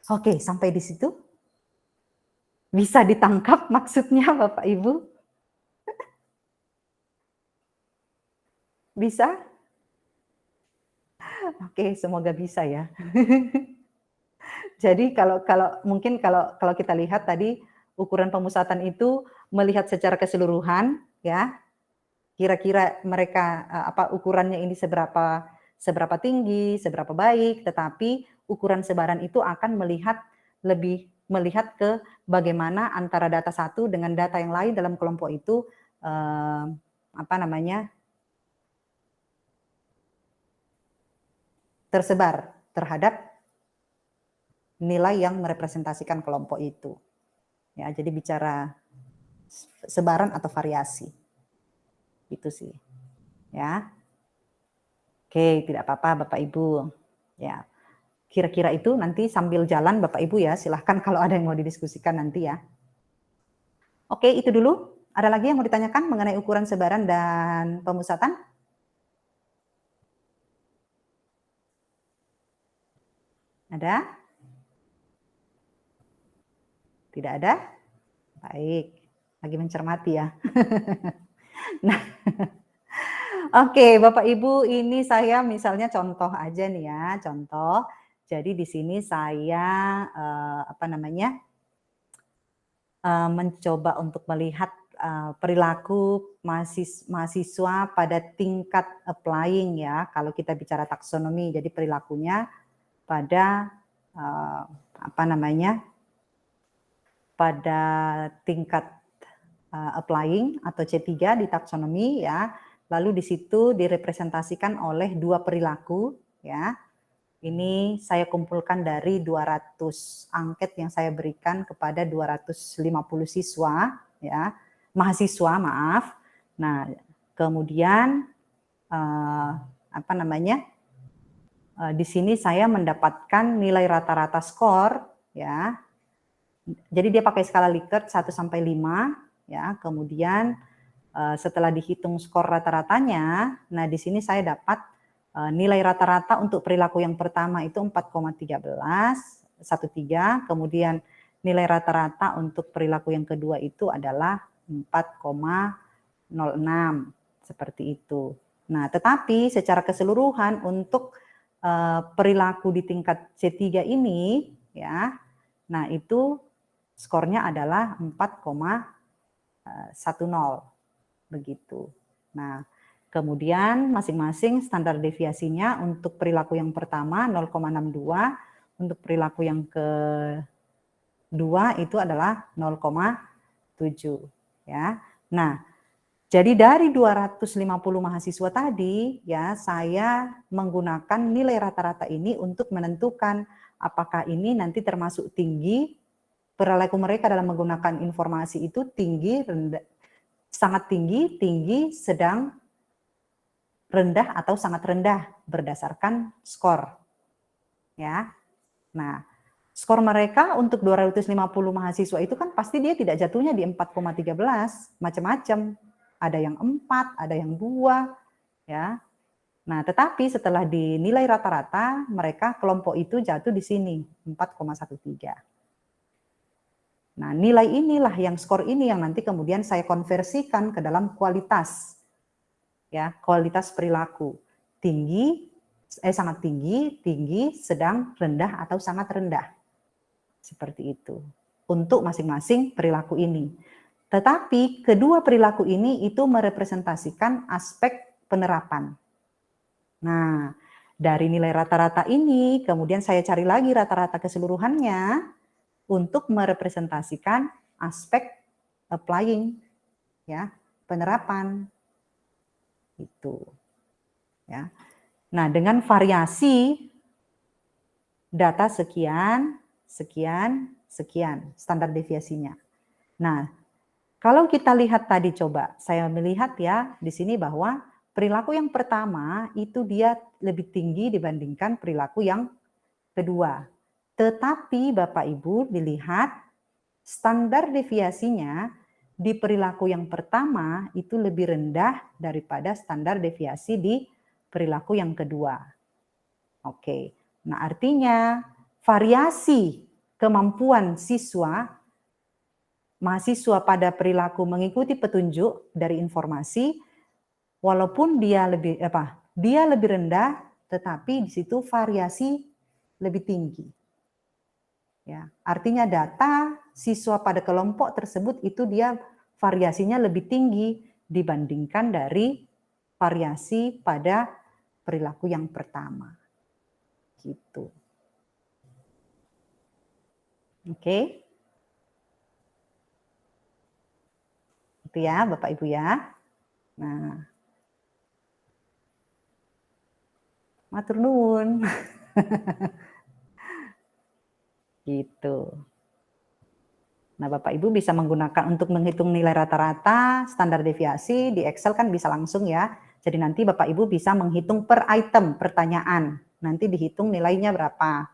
Oke, sampai di situ bisa ditangkap maksudnya Bapak Ibu? Bisa? Oke, semoga bisa ya. Jadi kalau kita lihat tadi ukuran pemusatan itu melihat secara keseluruhan ya, kira-kira mereka ukurannya ini seberapa tinggi, seberapa baik, tetapi ukuran sebaran itu akan melihat ke bagaimana antara data satu dengan data yang lain dalam kelompok itu tersebar terhadap nilai yang merepresentasikan kelompok itu. Ya, jadi bicara sebaran atau variasi. Itu sih. Ya. Oke, tidak apa-apa Bapak Ibu. Ya. Kira-kira itu nanti sambil jalan Bapak Ibu ya, silahkan kalau ada yang mau didiskusikan nanti ya. Oke, itu dulu. Ada lagi yang mau ditanyakan mengenai ukuran sebaran dan pemusatan? Ada? Tidak ada? Baik, lagi mencermati ya. Nah, oke, Bapak Ibu, ini saya misalnya contoh aja nih ya, contoh. Jadi di sini saya mencoba untuk melihat perilaku mahasiswa pada tingkat applying ya. Kalau kita bicara taksonomi, jadi perilakunya pada pada tingkat applying atau C3 di taksonomi ya. Lalu di situ direpresentasikan oleh dua perilaku ya. Ini saya kumpulkan dari 200 angket yang saya berikan kepada 250 siswa ya, mahasiswa maaf. Nah, kemudian di sini saya mendapatkan nilai rata-rata skor ya. Jadi dia pakai skala Likert 1 sampai 5 ya. Kemudian setelah dihitung skor rata-ratanya, nah di sini saya dapat nilai rata-rata untuk perilaku yang pertama itu 4,13, kemudian nilai rata-rata untuk perilaku yang kedua itu adalah 4,06, seperti itu. Nah, tetapi secara keseluruhan untuk perilaku di tingkat C3 ini ya, nah itu skornya adalah 4,10 begitu. Nah, kemudian masing-masing standar deviasinya untuk perilaku yang pertama 0,62, untuk perilaku yang kedua itu adalah 0,7 ya. Nah, jadi dari 250 mahasiswa tadi ya, saya menggunakan nilai rata-rata ini untuk menentukan apakah ini nanti termasuk tinggi, perilaku mereka dalam menggunakan informasi itu tinggi, rendah, sangat tinggi, tinggi, sedang, rendah atau sangat rendah berdasarkan skor. Ya. Nah, skor mereka untuk 250 mahasiswa itu kan pasti dia tidak jatuhnya di 4,13, macam-macam. Ada yang 4, ada yang 2, ya. Nah, tetapi setelah dinilai rata-rata, mereka kelompok itu jatuh di sini, 4,13. Nah, nilai inilah yang skor ini yang nanti kemudian saya konversikan ke dalam kualitas. Ya, kualitas perilaku. Tinggi, sangat tinggi, tinggi, sedang, rendah atau sangat rendah. Seperti itu. Untuk masing-masing perilaku ini. Tetapi kedua perilaku ini itu merepresentasikan aspek penerapan. Nah, dari nilai rata-rata ini, kemudian saya cari lagi rata-rata keseluruhannya untuk merepresentasikan aspek applying, ya, penerapan. Itu. Ya. Nah, dengan variasi data sekian, sekian, sekian, standar deviasinya. Nah, kalau kita lihat tadi coba, saya melihat ya di sini bahwa perilaku yang pertama itu dia lebih tinggi dibandingkan perilaku yang kedua. Tetapi Bapak Ibu dilihat standar deviasinya di perilaku yang pertama itu lebih rendah daripada standar deviasi di perilaku yang kedua. Oke, nah artinya variasi kemampuan mahasiswa pada perilaku mengikuti petunjuk dari informasi, walaupun dia lebih rendah, tetapi di situ variasi lebih tinggi. Ya, artinya data siswa pada kelompok tersebut itu dia variasinya lebih tinggi dibandingkan dari variasi pada perilaku yang pertama. Gitu. Oke. Itu ya, Bapak Ibu ya. Nah, matur nuwun. Gitu. Nah, Bapak Ibu bisa menggunakan untuk menghitung nilai rata-rata, standar deviasi, di Excel kan bisa langsung ya. Jadi nanti Bapak Ibu bisa menghitung per item pertanyaan. Nanti dihitung nilainya berapa.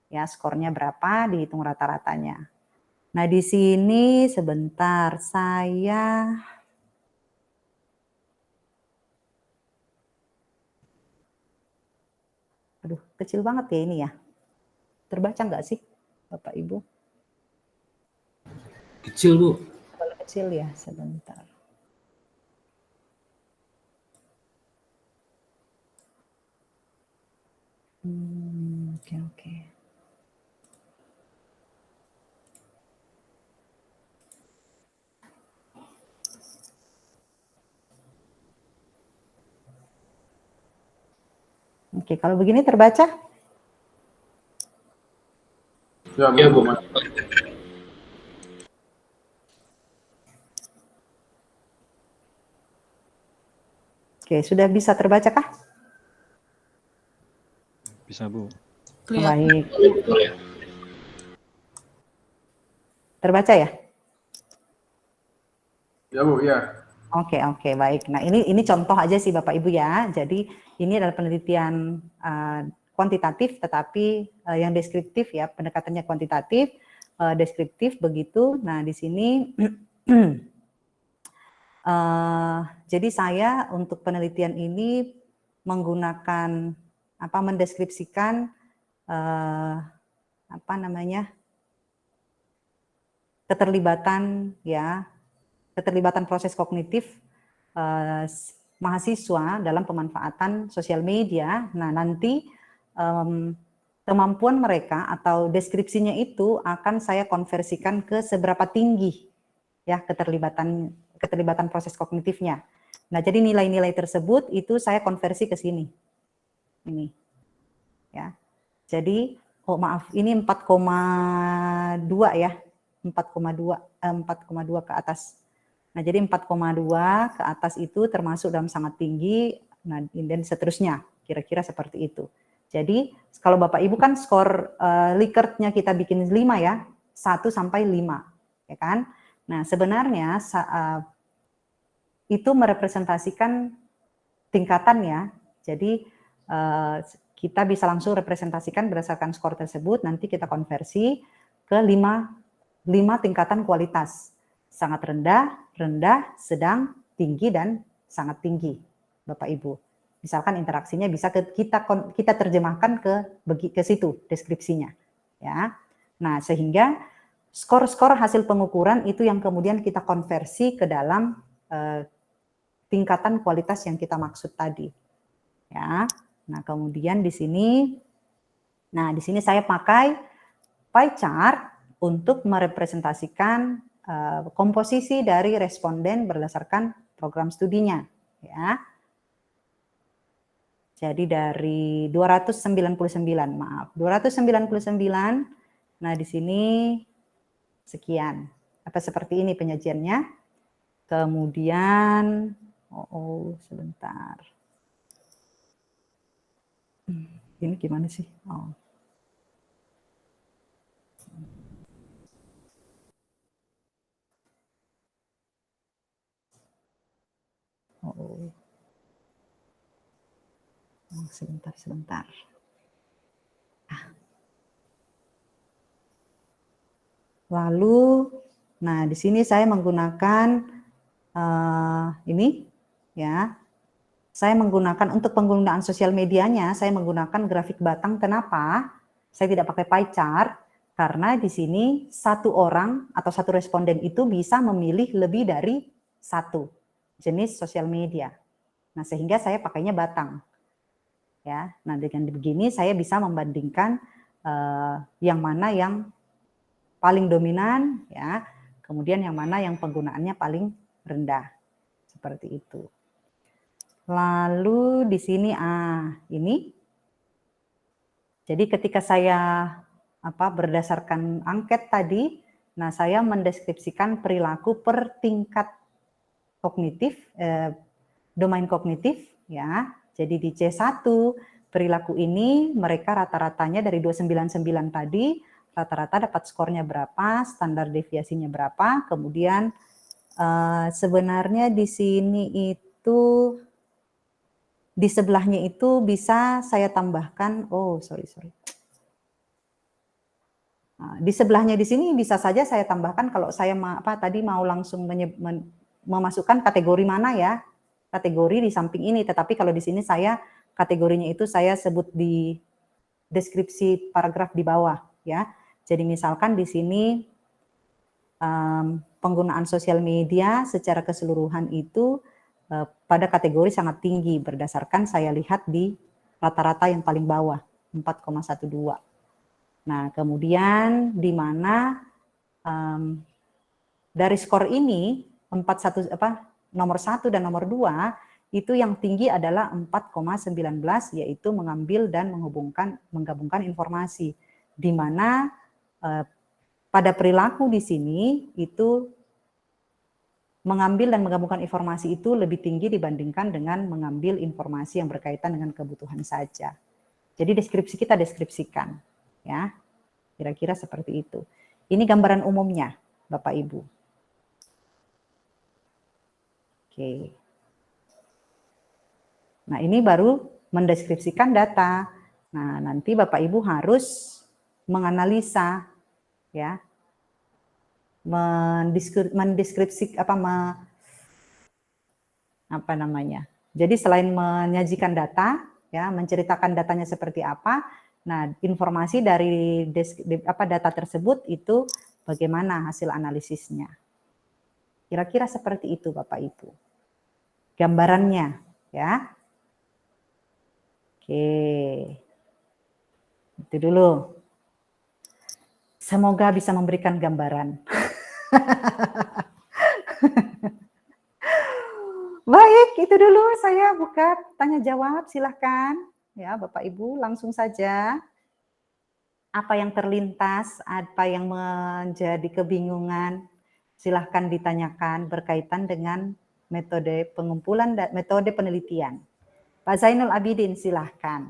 Ya, skornya berapa, dihitung rata-ratanya. Nah, di sini sebentar saya aduh, kecil banget ya ini ya. Terbaca nggak sih, Bapak Ibu? Kecil, Bu. Kalau kecil ya, sebentar. Oke. Oke, kalau begini terbaca? Ya, Bu. Oke, sudah bisa terbaca kah? Bisa, Bu. Baik. Terbaca ya? Ya, Bu, ya. Oke, baik. Nah, ini contoh aja sih Bapak Ibu ya. Jadi ini adalah penelitian kuantitatif, tetapi yang deskriptif ya, pendekatannya kuantitatif, deskriptif begitu. Nah, di sini jadi saya untuk penelitian ini menggunakan mendeskripsikan keterlibatan proses kognitif mahasiswa dalam pemanfaatan sosial media. Nah, nanti kemampuan mereka atau deskripsinya itu akan saya konversikan ke seberapa tinggi ya keterlibatan proses kognitifnya. Nah, jadi nilai-nilai tersebut itu saya konversi ke sini. Ini. Ya. Jadi, ini 4,2 ya. 4,2 ke atas. Nah, jadi 4,2 ke atas itu termasuk dalam sangat tinggi, nah, dan seterusnya, kira-kira seperti itu. Jadi, kalau Bapak Ibu kan skor Likert-nya kita bikin 5 ya, 1 sampai 5, ya kan? Nah, sebenarnya itu merepresentasikan tingkatan ya. Jadi, kita bisa langsung representasikan berdasarkan skor tersebut, nanti kita konversi ke 5 tingkatan kualitas. Sangat rendah, sedang, tinggi, dan sangat tinggi, Bapak Ibu. Misalkan interaksinya bisa kita terjemahkan ke situ deskripsinya, ya. Nah, sehingga skor-skor hasil pengukuran itu yang kemudian kita konversi ke dalam tingkatan kualitas yang kita maksud tadi, ya. Nah, kemudian di sini saya pakai pie chart untuk merepresentasikan komposisi dari responden berdasarkan program studinya, ya. Jadi dari 299. Nah, di sini sekian. Seperti ini penyajiannya. Kemudian sebentar. Ini gimana sih? Sebentar. Lalu Nah, di sini saya menggunakan ini ya. Saya menggunakan untuk penggunaan sosial medianya, saya menggunakan grafik batang. Kenapa? Saya tidak pakai pie chart karena di sini satu orang atau satu responden itu bisa memilih lebih dari satu jenis sosial media. Nah, sehingga saya pakainya batang. Ya, nah dengan begini saya bisa membandingkan yang mana yang paling dominan, ya, kemudian yang mana yang penggunaannya paling rendah, seperti itu. Lalu di sini ini. Jadi ketika saya berdasarkan angket tadi, nah saya mendeskripsikan perilaku per tingkat kognitif, domain kognitif ya. Jadi di C1 perilaku ini mereka rata-ratanya dari 299 tadi, rata-rata dapat skornya berapa, standar deviasinya berapa, kemudian sebenarnya di sini itu di sebelahnya itu bisa saya tambahkan, di sebelahnya di sini bisa saja saya tambahkan kalau saya tadi mau langsung memasukkan kategori mana ya, kategori di samping ini, tetapi kalau di sini saya kategorinya itu saya sebut di deskripsi paragraf di bawah ya. Jadi misalkan di sini penggunaan sosial media secara keseluruhan itu pada kategori sangat tinggi berdasarkan saya lihat di rata-rata yang paling bawah 4,12. Nah, kemudian di mana dari skor ini nomor 1 dan nomor 2 itu yang tinggi adalah 4,19 yaitu mengambil dan menggabungkan informasi, di mana pada perilaku di sini itu mengambil dan menggabungkan informasi itu lebih tinggi dibandingkan dengan mengambil informasi yang berkaitan dengan kebutuhan saja. Jadi deskripsi kita deskripsikan, ya, kira-kira seperti itu. Ini gambaran umumnya, Bapak Ibu. Oke. Nah, ini baru mendeskripsikan data. Nah, nanti Bapak Ibu harus menganalisa, ya, mendeskripsi Jadi selain menyajikan data, ya, menceritakan datanya seperti apa, nah informasi dari data tersebut itu bagaimana hasil analisisnya. Kira-kira seperti itu Bapak Ibu. Gambarannya, ya. Oke. Itu dulu. Semoga bisa memberikan gambaran. Baik, itu dulu saya buka tanya jawab, silahkan. Ya, Bapak Ibu langsung saja. Apa yang terlintas, apa yang menjadi kebingungan, silahkan ditanyakan berkaitan dengan metode pengumpulan dan metode penelitian. Pak Zainul Abidin, silahkan.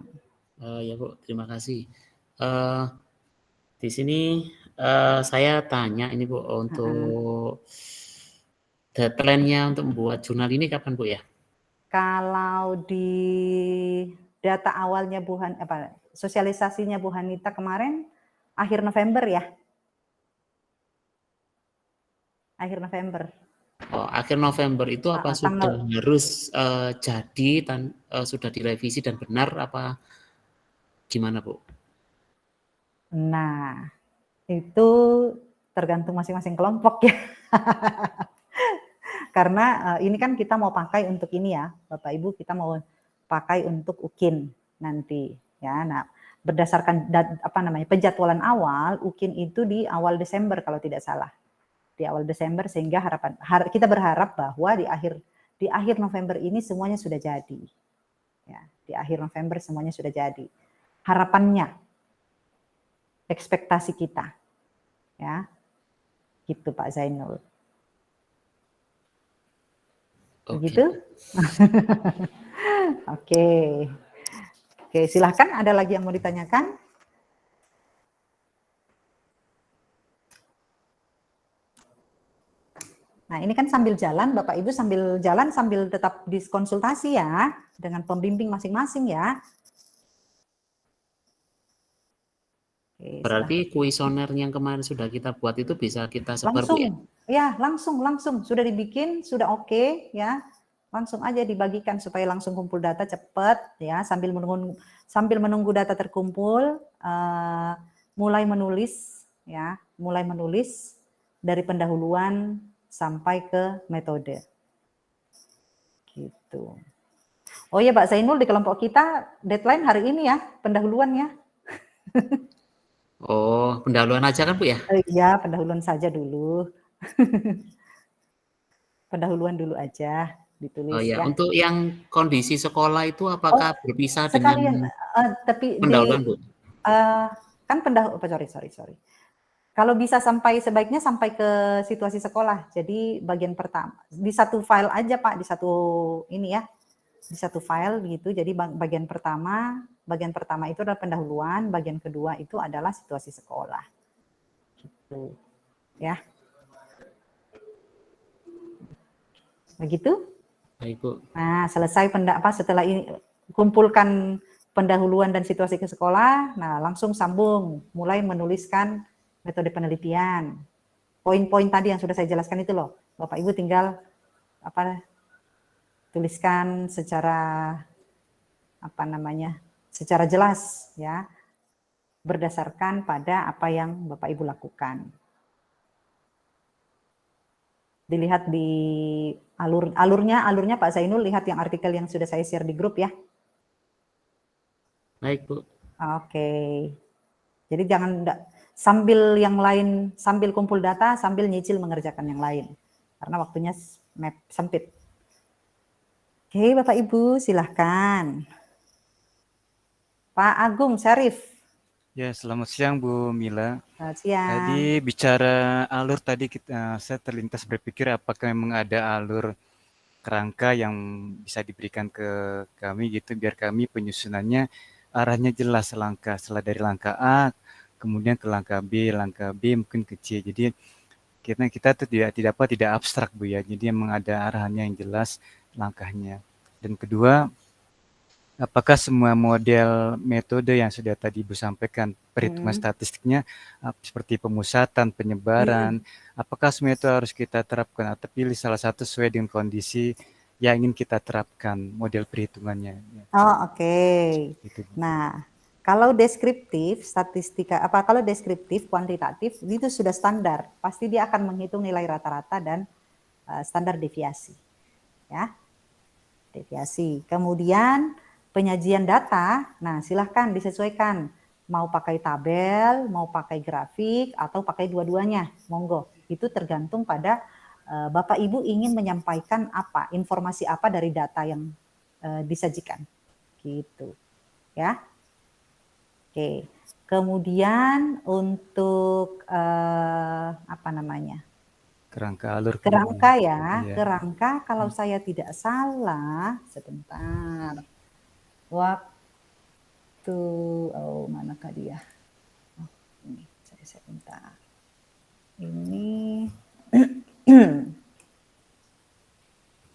Ya Bu, terima kasih. Di sini saya tanya ini Bu, untuk deadline-nya untuk membuat jurnal ini kapan Bu ya? Kalau di data awalnya sosialisasinya Bu Hanita kemarin akhir November ya? Akhir November. Oh, akhir November itu apa sudah harus jadi dan sudah direvisi dan benar apa gimana Bu? Nah, itu tergantung masing-masing kelompok ya. Karena ini kan kita mau pakai untuk ini ya, Bapak Ibu, kita mau pakai untuk UKIN nanti ya. Nah, berdasarkan penjadwalan awal, UKIN itu di awal Desember kalau tidak salah. Di awal Desember, sehingga kita berharap bahwa di akhir November ini semuanya sudah jadi. Ya, di akhir November semuanya sudah jadi. Harapannya, ekspektasi kita. Ya. Gitu Pak Zainul. Begitu? Oke. Oke, silahkan ada lagi yang mau ditanyakan? Nah, ini kan sambil jalan, Bapak Ibu sambil jalan sambil tetap diskukonsultasi ya dengan pembimbing masing-masing ya. Oke. Oke, Berarti kuesioner yang kemarin sudah kita buat itu bisa kita sebar, Bu, ya? langsung sudah dibikin, sudah oke ya. Langsung aja dibagikan supaya langsung kumpul data cepat ya, sambil menunggu data terkumpul, mulai menulis dari pendahuluan sampai ke metode. Gitu. Oh ya, Pak Zainul, di kelompok kita deadline hari ini ya, pendahuluan ya. Oh, pendahuluan aja kan, Bu, ya? Iya, pendahuluan saja dulu. Pendahuluan dulu aja Oh ditulis ya, ya. untuk yang kondisi sekolah itu Oh, apakah berpisah sekalian, dengan tapi pendahuluan, Bu? kan sorry. Kalau bisa sebaiknya sampai ke situasi sekolah. Jadi bagian pertama di satu file aja, Pak, di satu file gitu. Jadi bagian pertama itu adalah pendahuluan, bagian kedua itu adalah situasi sekolah. Gitu. Ya. Begitu? Baik, Bu. Nah, selesai setelah ini kumpulkan pendahuluan dan situasi ke sekolah, nah langsung sambung, mulai menuliskan metode penelitian. Poin-poin tadi yang sudah saya jelaskan itu loh, Bapak Ibu tinggal tuliskan secara secara jelas ya, berdasarkan pada apa yang Bapak Ibu lakukan. Dilihat di alurnya Pak Zainul, lihat yang artikel yang sudah saya share di grup ya. Baik, Bu. Oke. Jadi jangan sambil kumpul data, sambil nyicil mengerjakan yang lain. Karena waktunya sempit. Oke, Bapak Ibu, silahkan. Pak Agung Syarif. Ya, selamat siang Bu Mila. Selamat siang. Tadi bicara alur tadi saya terlintas berpikir apakah memang ada alur kerangka yang bisa diberikan ke kami gitu biar kami penyusunannya arahnya jelas setelah dari langkah A kemudian ke langkah B mungkin ke C. Jadi kita tuh tidak abstrak Bu ya. Jadi memang ada arahannya yang jelas langkahnya. Dan kedua, apakah semua model metode yang sudah tadi Ibu sampaikan, perhitungan statistiknya seperti pemusatan, penyebaran, apakah semua itu harus kita terapkan atau pilih salah satu sesuai dengan kondisi yang ingin kita terapkan model perhitungannya? Oh, oke. Gitu. Nah, kalau deskriptif kuantitatif itu sudah standar, pasti dia akan menghitung nilai rata-rata dan standar deviasi. Ya. Deviasi. Kemudian penyajian data, nah silahkan disesuaikan. Mau pakai tabel, mau pakai grafik, atau pakai dua-duanya, monggo. Itu tergantung pada Bapak Ibu ingin menyampaikan apa, informasi apa dari data yang disajikan. Gitu. Ya. Oke. Kemudian untuk kerangka ya, Iya. kerangka kalau saya tidak salah, sebentar. Manakah dia? Oh, ini saya sebentar. Ini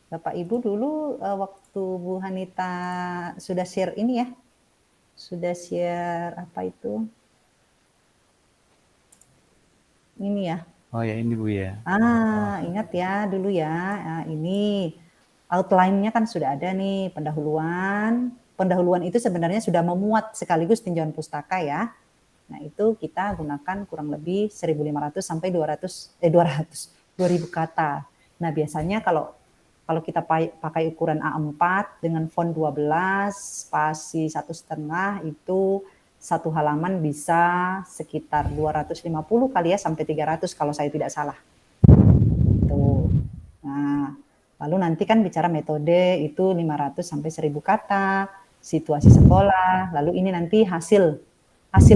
Bapak Ibu dulu waktu Bu Hanita sudah share ini ya. Sudah share apa itu? Ini ya. Oh ya, ini Bu ya. Ingat ya dulu ya. Nah, ini outline-nya kan sudah ada nih, pendahuluan. Pendahuluan itu sebenarnya sudah memuat sekaligus tinjauan pustaka ya. Nah, itu kita gunakan kurang lebih 1.500 sampai 2.000 kata. Nah, biasanya kalau kita pakai ukuran A4 dengan font 12, spasi 1,5 itu satu halaman bisa sekitar 250 kali ya sampai 300 kalau saya tidak salah. Tuh. Nah, lalu nanti kan bicara metode itu 500 sampai 1.000 kata, situasi sekolah, lalu ini nanti hasil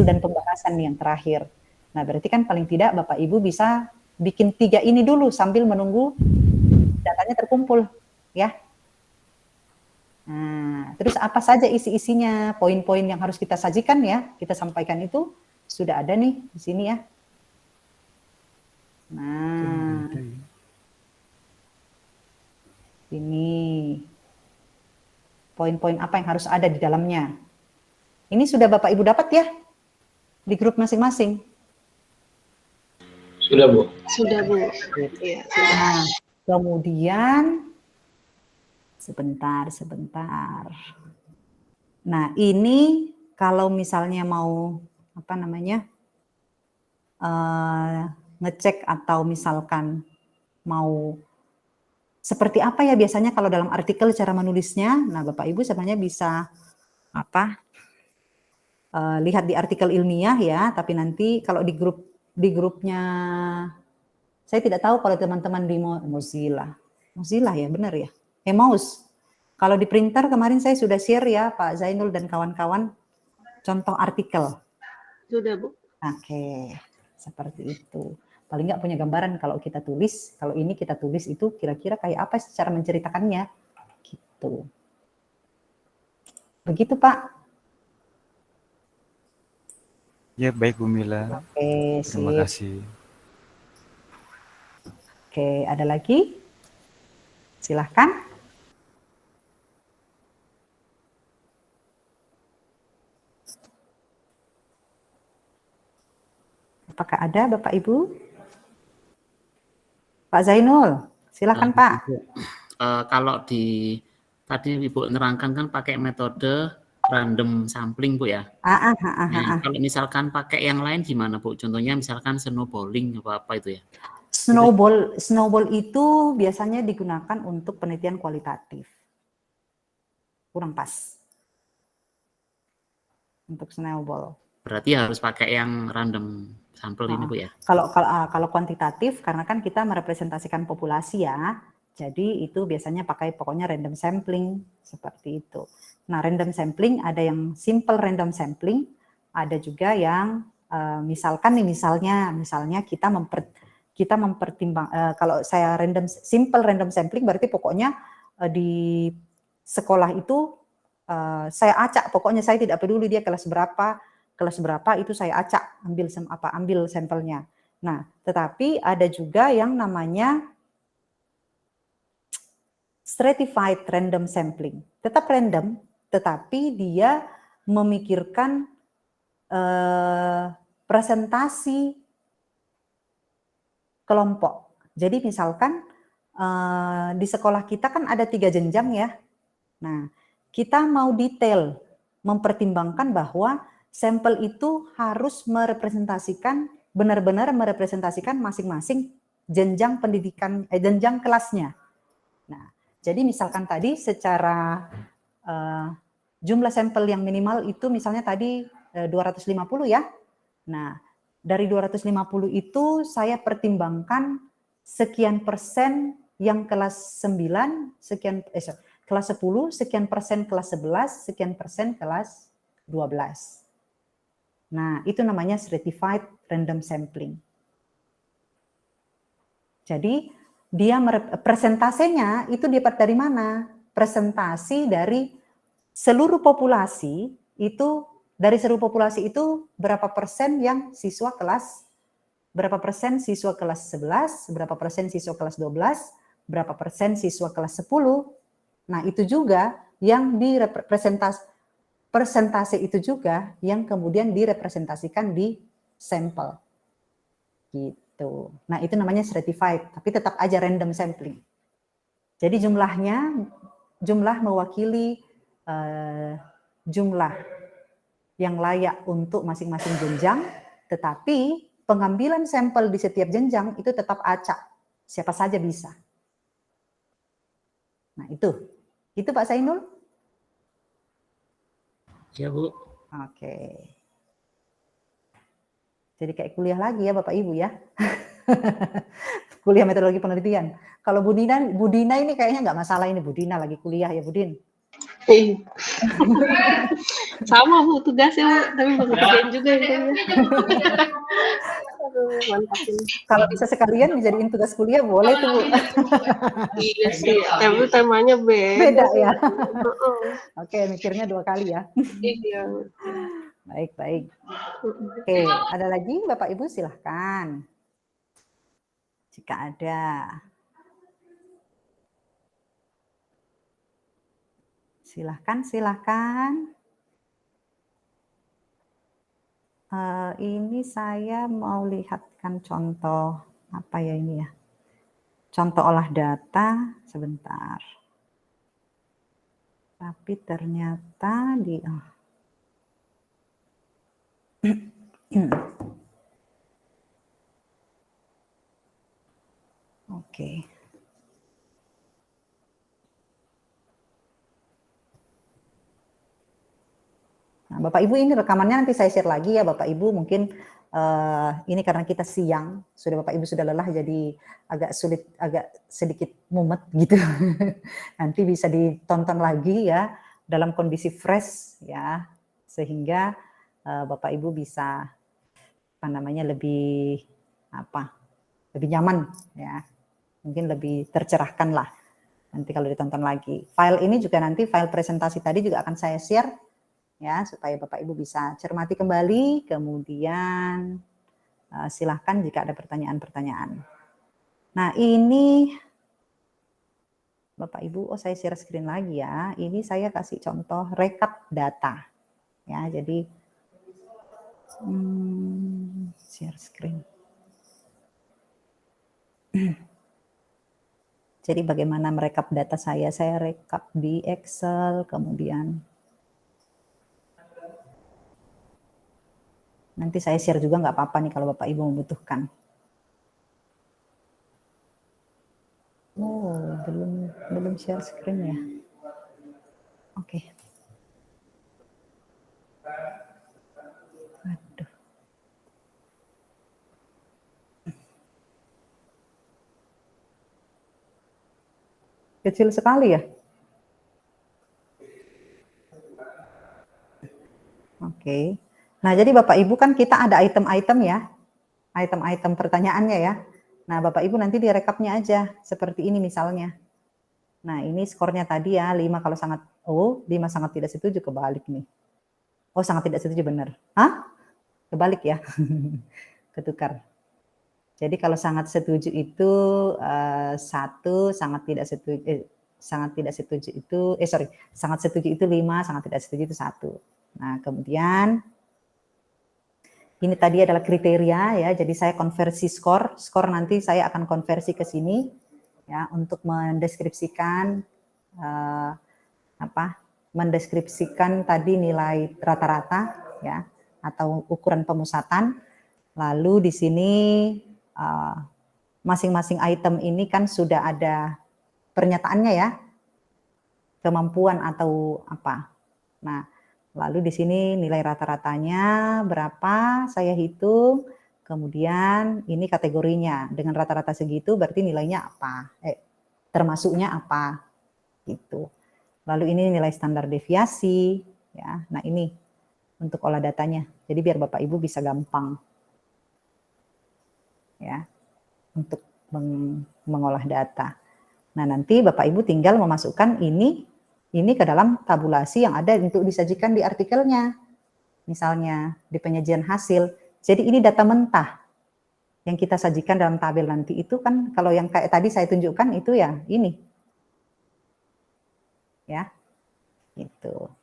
dan pembahasan yang terakhir. Nah, berarti kan paling tidak Bapak Ibu bisa bikin 3 ini dulu sambil menunggu datanya terkumpul, ya. Nah, terus apa saja isi-isinya, poin-poin yang harus kita sajikan ya, kita sampaikan itu sudah ada nih di sini ya. Nah, ini poin-poin apa yang harus ada di dalamnya. Ini sudah Bapak Ibu dapat ya? di grup masing-masing? Sudah, Bu. Sudah, Bu. Iya, sudah. Nah, kemudian sebentar. Nah, ini kalau misalnya mau apa namanya ngecek atau misalkan mau seperti apa ya biasanya kalau dalam artikel cara menulisnya. Nah, Bapak Ibu sebenarnya bisa lihat di artikel ilmiah ya. Tapi nanti kalau di grupnya saya tidak tahu kalau teman-teman di Mozilla ya benar ya. Emmaus. Kalau di printer kemarin saya sudah share ya Pak Zainul dan kawan-kawan contoh artikel. Sudah, Bu. Oke, seperti itu. Paling nggak punya gambaran kalau kita tulis, kalau ini kita tulis itu kira-kira kayak apa cara menceritakannya, gitu. Begitu Pak. Ya, baik Bu Mila. Oke, Terima sip. kasih. Oke, ada lagi? Silahkan. Apakah ada Bapak Ibu? Pak Zainul, silakan Pak. Kalau tadi Ibu nerangkan kan pakai metode random sampling Bu ya. Nah, kalau misalkan pakai yang lain gimana Bu? Contohnya misalkan snowballing apa itu ya? Snowball itu biasanya digunakan untuk penelitian kualitatif. Kurang pas. Untuk snowball. Berarti harus pakai yang random sampel ini Bu ya? Kalau kuantitatif, karena kan kita merepresentasikan populasi ya, jadi itu biasanya pakai pokoknya random sampling, seperti itu. Nah, random sampling ada yang simple random sampling, ada juga yang misalkan nih misalnya kita mempertimbang kalau saya simple random sampling berarti pokoknya di sekolah itu saya acak, pokoknya saya tidak peduli dia kelas berapa itu saya acak ambil sampelnya. Nah, tetapi ada juga yang namanya stratified random sampling. Tetap random, tetapi dia memikirkan presentasi kelompok. Jadi misalkan di sekolah kita kan ada 3 jenjang ya. Nah, kita mau detail mempertimbangkan bahwa sampel itu harus benar-benar merepresentasikan masing-masing jenjang pendidikan, jenjang kelasnya. Nah, jadi misalkan tadi secara jumlah sampel yang minimal itu misalnya tadi 250 ya. Nah, dari 250 itu saya pertimbangkan sekian persen yang kelas 9, kelas 10, sekian persen kelas 11, sekian persen kelas 12. Nah, itu namanya stratified random sampling. Jadi, dia presentasenya itu dapat dari mana? Presentasi dari seluruh populasi itu, dari seluruh populasi itu berapa persen yang siswa kelas, berapa persen siswa kelas 11, berapa persen siswa kelas 12, berapa persen siswa kelas 10. Nah, itu juga yang persentase itu juga yang kemudian direpresentasikan di sampel. Gitu. Nah, itu namanya stratified, tapi tetap aja random sampling. Jadi jumlah mewakili jumlah yang layak untuk masing-masing jenjang, tetapi pengambilan sampel di setiap jenjang itu tetap acak. Siapa saja bisa. Nah, itu Pak Zainul? Ya Bu. Oke. Jadi kayak kuliah lagi ya Bapak Ibu ya. Kuliah metodologi penelitian. Kalau Bu Dina ini kayaknya nggak masalah ini, Bu Dina lagi kuliah ya Bu Din. Sama Bu tugasnya Bu, tapi baru kerjain juga ya. Mantap ini. Kalau bisa sekalian dijadiin tugas kuliah boleh tuh Bu. Iya sih, tapi temanya Beda ya. Oke, mikirnya 2 kali ya. Iya. Baik. Oke, ada lagi Bapak Ibu silahkan. Jika ada. Silahkan. Ini saya mau lihatkan contoh apa ya ini ya? Contoh olah data sebentar. Tapi ternyata di Oke. Nah, Bapak Ibu ini rekamannya nanti saya share lagi ya Bapak Ibu, mungkin ini karena kita siang, sudah Bapak Ibu sudah lelah jadi agak sulit, agak sedikit mumet gitu. Nanti bisa ditonton lagi ya dalam kondisi fresh ya, sehingga Bapak Ibu bisa apa namanya lebih nyaman ya, mungkin lebih tercerahkan lah nanti kalau ditonton lagi. File ini juga nanti file presentasi tadi juga akan saya share ya supaya Bapak Ibu bisa cermati kembali, kemudian silahkan jika ada pertanyaan-pertanyaan. Nah ini Bapak Ibu, saya share screen lagi ya. Ini saya kasih contoh rekap data ya. Jadi share screen. Jadi bagaimana merekap data saya rekap di Excel, kemudian nanti saya share juga nggak apa-apa nih kalau Bapak Ibu membutuhkan. Oh, belum share screen ya. Oke. Aduh. Kecil sekali ya. Oke. Nah, jadi Bapak Ibu kan kita ada item-item ya. Item-item pertanyaannya ya. Nah, Bapak Ibu nanti direkapnya aja seperti ini misalnya. Nah, ini skornya tadi ya 5 kalau sangat 5 sangat tidak setuju, kebalik nih. Oh, sangat tidak setuju benar. Hah? Kebalik ya. Ketukar. Jadi kalau sangat setuju itu 1, sangat tidak setuju sangat setuju itu 5, sangat tidak setuju itu 1. Nah, kemudian ini tadi adalah kriteria ya. Jadi saya konversi skor nanti saya akan konversi ke sini ya untuk mendeskripsikan mendeskripsikan tadi nilai rata-rata ya atau ukuran pemusatan. Lalu di sini masing-masing item ini kan sudah ada pernyataannya ya, kemampuan atau apa. Nah, lalu di sini nilai rata-ratanya berapa, saya hitung, kemudian ini kategorinya, dengan rata-rata segitu berarti nilainya apa, termasuknya apa, gitu. Lalu ini nilai standar deviasi, ya. Nah ini untuk olah datanya, jadi biar Bapak Ibu bisa gampang, ya, untuk mengolah data. Nah nanti Bapak Ibu tinggal memasukkan ini ke dalam tabulasi yang ada untuk disajikan di artikelnya. Misalnya di penyajian hasil. Jadi ini data mentah yang kita sajikan dalam tabel nanti itu kan kalau yang kayak tadi saya tunjukkan itu ya ini. Ya. Gitu.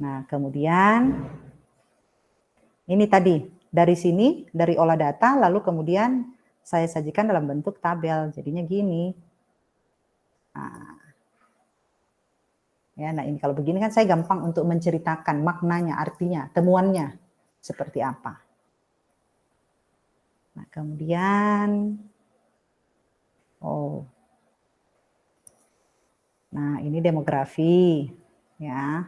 Nah, kemudian ini tadi dari sini dari olah data lalu kemudian saya sajikan dalam bentuk tabel. Jadinya gini. Nah, ya, nah ini kalau begini kan saya gampang untuk menceritakan maknanya, artinya, temuannya seperti apa. Nah, kemudian nah ini demografi ya.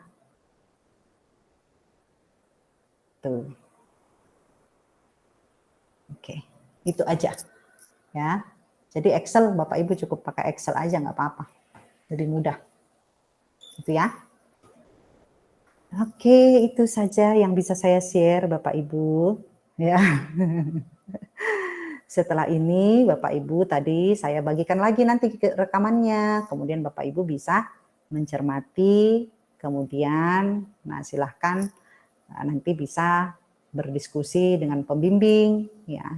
Tuh. Oke, itu aja. Ya. Jadi Excel Bapak Ibu cukup pakai Excel aja nggak apa-apa. Lebih mudah. Gitu ya. Oke, itu saja yang bisa saya share Bapak Ibu. Ya. Setelah ini Bapak Ibu tadi saya bagikan lagi nanti ke rekamannya. Kemudian Bapak Ibu bisa mencermati. Kemudian nah silahkan nanti bisa berdiskusi dengan pembimbing ya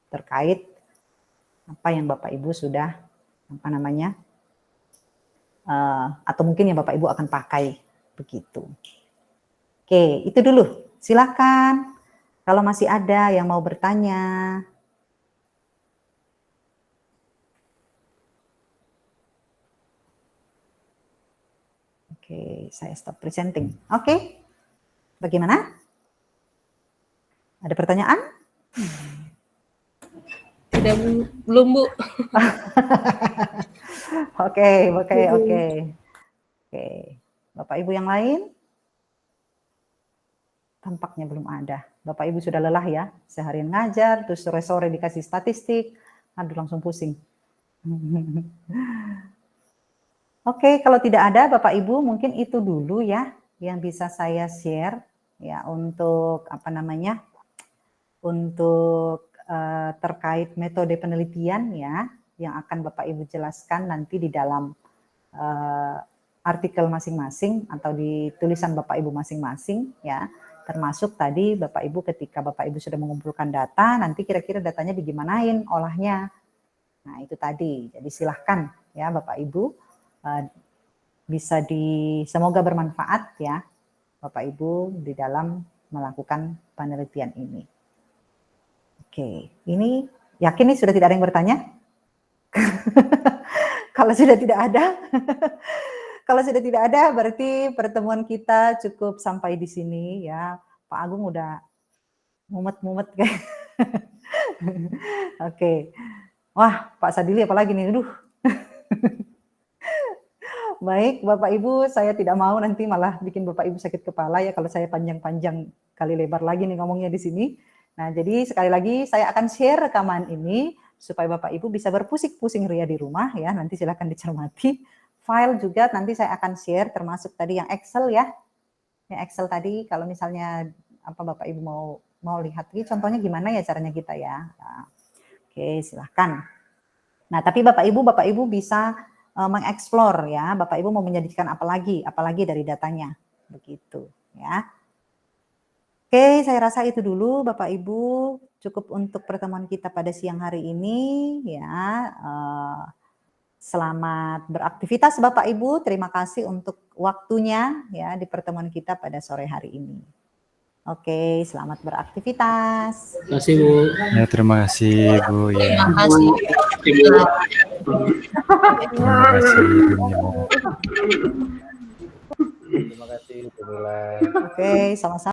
terkait apa yang Bapak Ibu sudah atau mungkin yang Bapak Ibu akan pakai begitu. Oke, itu dulu. Silakan Kalau masih ada yang mau bertanya. Oke, saya stop presenting. Oke, bagaimana? Ada pertanyaan? Tidak, belum Bu. Oke. Bapak Ibu yang lain? Tampaknya belum ada. Bapak Ibu sudah lelah ya, seharian ngajar, terus sore-sore dikasih statistik, aduh langsung pusing. Oke, kalau tidak ada Bapak Ibu mungkin itu dulu ya yang bisa saya share ya untuk untuk terkait metode penelitian ya yang akan Bapak Ibu jelaskan nanti di dalam artikel masing-masing atau di tulisan Bapak Ibu masing-masing ya. Termasuk tadi Bapak Ibu ketika Bapak Ibu sudah mengumpulkan data, nanti kira-kira datanya digimanain olahnya. Nah, itu tadi. Jadi silahkan ya Bapak Ibu semoga bermanfaat ya Bapak Ibu di dalam melakukan penelitian ini. Oke, ini yakin nih sudah tidak ada yang bertanya? Kalau sudah tidak ada, berarti pertemuan kita cukup sampai di sini ya. Pak Agung udah mumet-mumet kayak. Oke. Wah, Pak Sadili apalagi nih, aduh. Baik, Bapak Ibu, saya tidak mau nanti malah bikin Bapak Ibu sakit kepala ya kalau saya panjang-panjang kali lebar lagi nih ngomongnya di sini. Nah, jadi sekali lagi saya akan share rekaman ini supaya Bapak Ibu bisa berpusing-pusing ria di rumah ya. Nanti silakan dicermati. File juga nanti saya akan share termasuk tadi yang Excel ya. Yang Excel tadi kalau misalnya Bapak Ibu mau lihat ini contohnya gimana ya caranya kita ya. Nah, oke, silahkan. Nah, tapi Bapak Ibu bisa mengeksplor ya. Bapak Ibu mau menjadikan apalagi dari datanya. Begitu ya. Oke, saya rasa itu dulu Bapak Ibu, cukup untuk pertemuan kita pada siang hari ini ya. Selamat beraktivitas Bapak Ibu, terima kasih untuk waktunya ya di pertemuan kita pada sore hari ini. Oke, selamat beraktivitas. Terima kasih Bu. Ya, terima kasih Bu ya. Terima kasih. Terima kasih Bu Milo. Terima kasih Bu Mila. Oke, sama-sama.